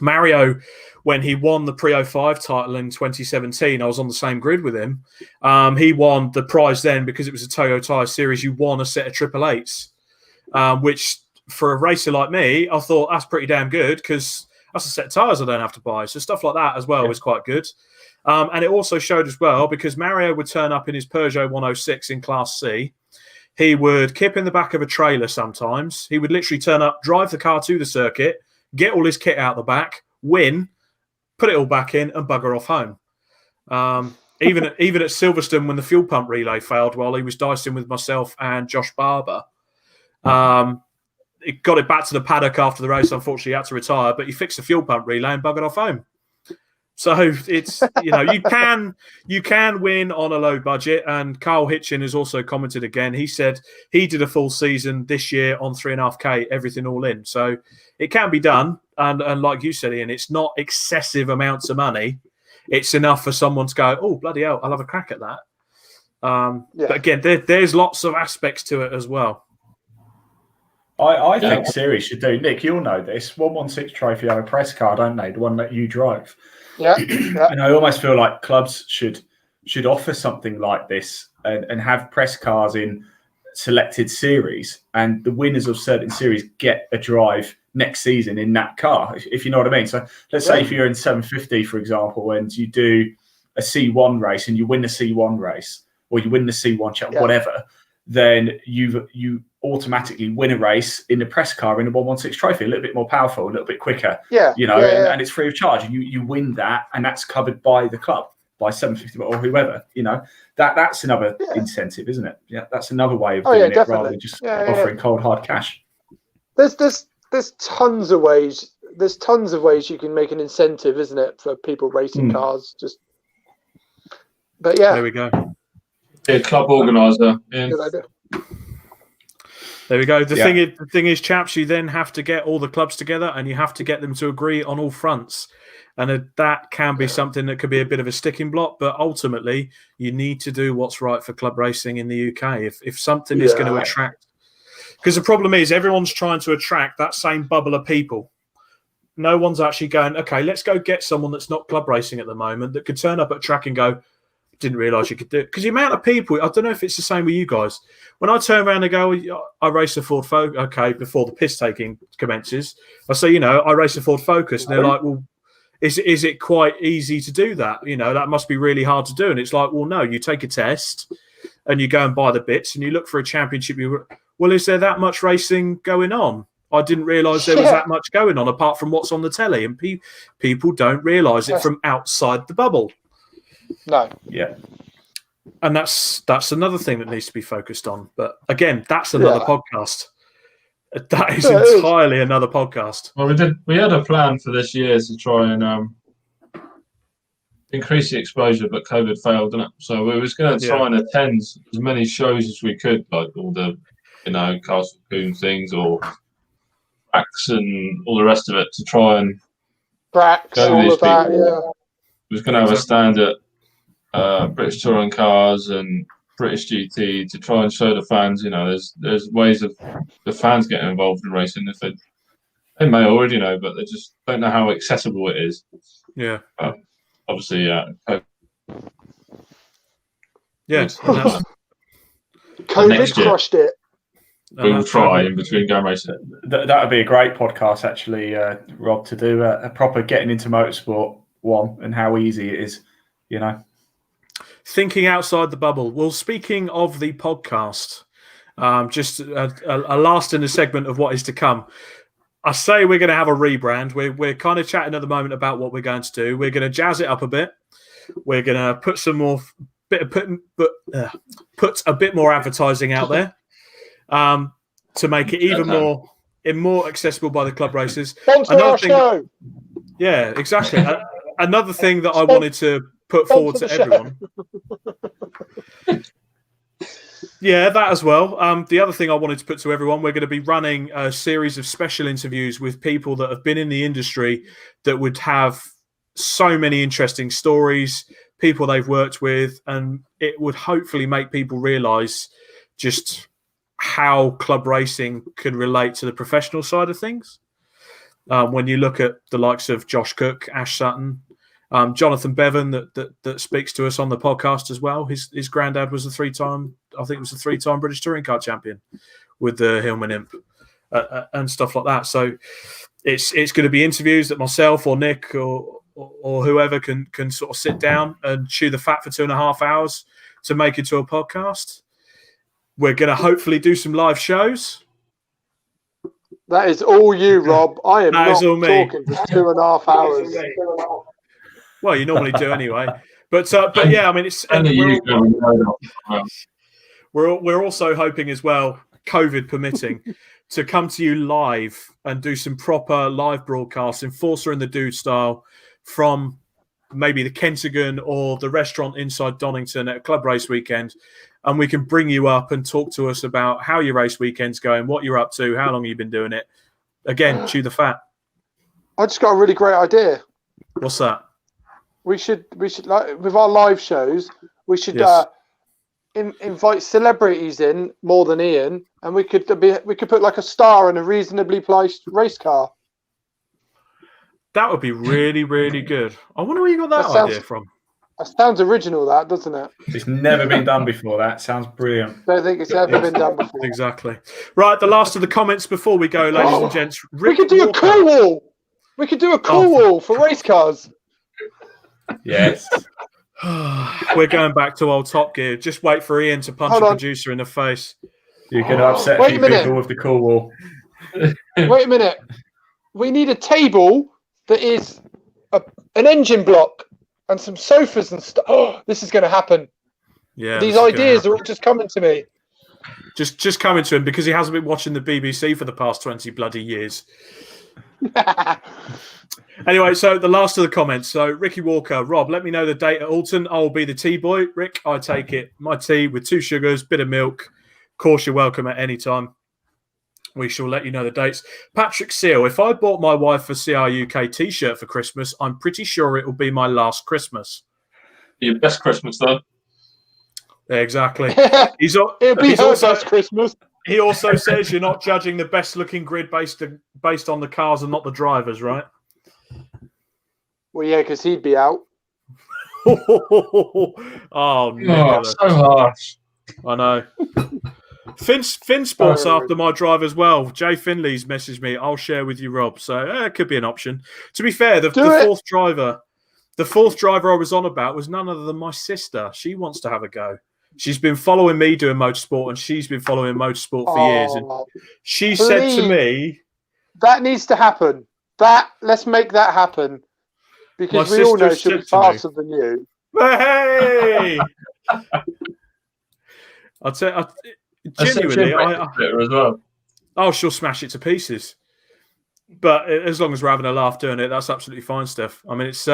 Mario, when he won the Pre-05 title in 2017, I was on the same grid with him. He won the prize then because it was a Toyota series. You won a set of 888s, which for a racer like me, I thought that's pretty damn good because that's a set of tyres I don't have to buy. So stuff like that as well was quite good. And it also showed as well because Mario would turn up in his Peugeot 106 in Class C. He would kip in the back of a trailer sometimes. He would literally turn up, drive the car to the circuit, get all his kit out the back, win, put it all back in, and bugger off home. Even at Silverstone, when the fuel pump relay failed while he was dicing with myself and Josh Barber, he got it back to the paddock after the race. Unfortunately, he had to retire, but he fixed the fuel pump relay and buggered off home. So it's you can win on a low budget. And Carl Hitchin has also commented again. He said he did a full season this year on 3.5K, everything all in. So it can be done. And like you said, Ian, it's not excessive amounts of money. It's enough for someone to go, oh, bloody hell, I'll have a crack at that. But again, there's lots of aspects to it as well. I think series should do. Nick, you'll know this. 116 Trophy have a press car, don't they? The one that you drive. Yeah. And I almost feel like clubs should offer something like this and have press cars in selected series, and the winners of certain series get a drive next season in that car, if you know what I mean. So let's say if you're in 750, for example, and you do a C1 race and you win the C1 race, or you win the C1 chat, whatever, then you automatically win a race in the press car in the 116 Trophy, a little bit more powerful, a little bit quicker, and it's free of charge. You win that, and that's covered by the club, by 750 or whoever. That's another incentive, isn't it? Yeah, that's another way of doing it rather than just offering cold hard cash. There's tons of ways. There's tons of ways you can make an incentive, isn't it, for people racing cars? But there we go. Club organizer. Good idea. There we go. The thing is, chaps, you then have to get all the clubs together and you have to get them to agree on all fronts. And that can be something that could be a bit of a sticking block, but ultimately you need to do what's right for club racing in the UK. If something is going to attract, because the problem is everyone's trying to attract that same bubble of people. No one's actually going, okay, let's go get someone that's not club racing at the moment that could turn up at track and go, didn't realise you could do it. Because the amount of people, I don't know if it's the same with you guys. When I turn around and go, I race a Ford Focus, okay, before the piss taking commences, I say, I race a Ford Focus. And they're like, well, is it quite easy to do that? That must be really hard to do. And it's like, well, no, you take a test and you go and buy the bits and you look for a championship. well, is there that much racing going on? I didn't realise there was that much going on apart from what's on the telly, and people don't realise it from outside the bubble. No. Yeah. And that's another thing that needs to be focused on. But again, that's another podcast. That is entirely another podcast. Well, we had a plan for this year to try and increase the exposure, but COVID failed, didn't it? So we was going to try and attend as many shows as we could, like all the, Castle Coon things or Brax and all the rest of it, to try and Brax, all of that, We was going to have a stand at British Touring Cars and British GT to try and show the fans, there's ways of the fans getting involved in racing. If they may already know, but they just don't know how accessible it is. Yeah. Obviously, Yes. COVID crushed it. We'll try in between going racing. That would be a great podcast, actually, Rob, to do a proper getting into motorsport one and how easy it is, Thinking outside the bubble. Well, speaking of the podcast, just a last in the segment of what is to come. I say we're going to have a rebrand. We're kind of chatting at the moment about what we're going to do. We're going to jazz it up a bit. We're going to put some more put a bit more advertising out there to make it even more accessible by the club racers. Show. Yeah, exactly. Another thing that I wanted to put forward to everyone. Yeah, that as well. The other thing I wanted to put to everyone, we're going to be running a series of special interviews with people that have been in the industry that would have so many interesting stories, people they've worked with, and it would hopefully make people realise just how club racing can relate to the professional side of things. When you look at the likes of Josh Cook, Ash Sutton, Jonathan Bevan that speaks to us on the podcast as well. His granddad was a three-time British Touring Car champion with the Hillman Imp and stuff like that. So it's going to be interviews that myself or Nick or whoever can sort of sit down and chew the fat for 2.5 hours to make it to a podcast. We're going to hopefully do some live shows. That is all you, Rob. I am not talking for 2.5 hours. Well, you normally do anyway. But yeah, I mean, it's we're also hoping as well, COVID permitting, to come to you live and do some proper live broadcasts, Enforcer and the Dude style, from maybe the Kentagon or the restaurant inside Donington at a club race weekend, and we can bring you up and talk to us about how your race weekend's going, what you're up to, how long you've been doing it. Again, chew the fat. I just got a really great idea. What's that? We should like with our live shows, we should invite celebrities in more than Ian, and we could put like a star in a reasonably priced race car. That would be really, really good. I wonder where you got that idea from. That sounds original, that, doesn't it? It's never been done before. That sounds brilliant. Don't think it's ever been done before. Exactly. Right, the last of the comments before we go, ladies and gents. We could do a cool wall. We could do a cool wall for race cars. Yes. We're going back to old Top Gear. Just wait for Ian to punch a producer in the face. You're going to upset a few people with the cool wall. Wait a minute. We need a table that is an engine block and some sofas and stuff. Oh, this is going to happen. Yeah. These ideas are all just coming to me. Just coming to him because he hasn't been watching the BBC for the past 20 bloody years. Anyway, so the last of the comments. So Ricky Walker, Rob, let me know the date at Alton. I will be the tea boy. Rick, I take it. My tea with 2 sugars, bit of milk. Of course, you're welcome at any time. We shall let you know the dates. Patrick Seal, if I bought my wife a CRUK t-shirt for Christmas, I'm pretty sure it will be my last Christmas. Your best Christmas, though. Yeah, exactly. It'll be her best Christmas. He also says you're not judging the best-looking grid based on the cars and not the drivers, right? Well, yeah, because he'd be out. Oh, no. So harsh. I know. Finn Sports after my drive as well. Jay Finley's messaged me. I'll share with you, Rob. So it could be an option. To be fair, the fourth driver I was on about was none other than my sister. She wants to have a go. She's been following me doing motorsport, and she's been following motorsport for years. And she said to me, "That needs to happen. Let's make that happen, because we all know she'll be faster than you." Hey! I'll tell you, genuinely, as well. Oh, she'll smash it to pieces. But as long as we're having a laugh doing it, that's absolutely fine, Steph. I mean, it's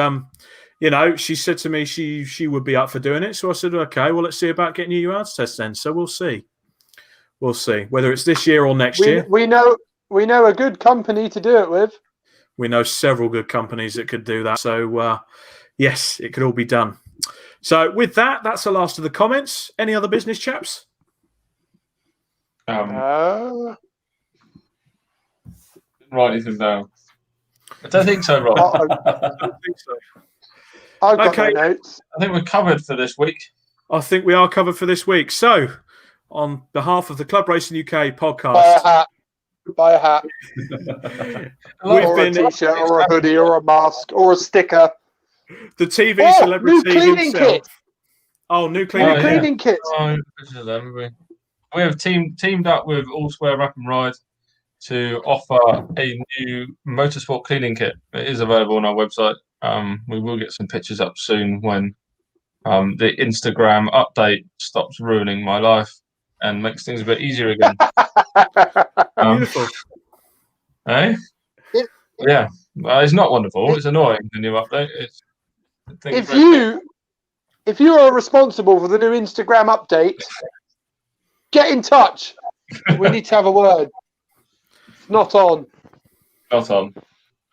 she said to me she would be up for doing it. So I said, okay, well, let's see about getting you yards test then. So we'll see. We'll see whether it's this year or next year. We know a good company to do it with. We know several good companies that could do that. So yes, it could all be done. So with that, that's the last of the comments. Any other business, chaps? Write anything down. I don't think so, Rob. I don't think so. I've got my notes. I think we're covered for this week. I think we are covered for this week. So, on behalf of the Club Racing UK podcast, buy a hat. Or a t-shirt, or a hoodie, or a mask, or a sticker. The TV celebrity new cleaning himself. Kit. Oh, new cleaning kit. We have teamed up with All Square Wrap and Ride to offer a new motorsport cleaning kit. It is available on our website. We will get some pictures up soon when the Instagram update stops ruining my life and makes things a bit easier again. Beautiful. Eh? Yeah. It's not wonderful. It's annoying, the new update. If you are responsible for the new Instagram update, get in touch. We need to have a word. Not on. Not on.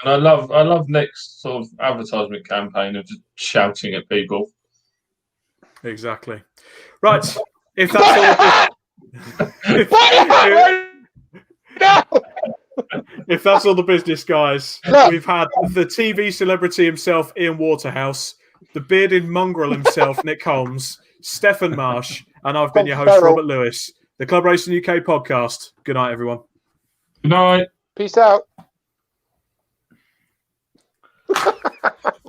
And I love Nick's sort of advertisement campaign of just shouting at people. Exactly. Right. If that's all if that's all the business, guys, we've had the TV celebrity himself, Ian Waterhouse, the bearded mongrel himself, Nick Holmes, Stefan Marsh, and I've been your host, Robert Lewis. The Club Racing UK podcast. Good night, everyone. Good night. Peace out.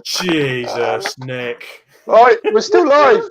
Jesus, Nick. All right, we're still live.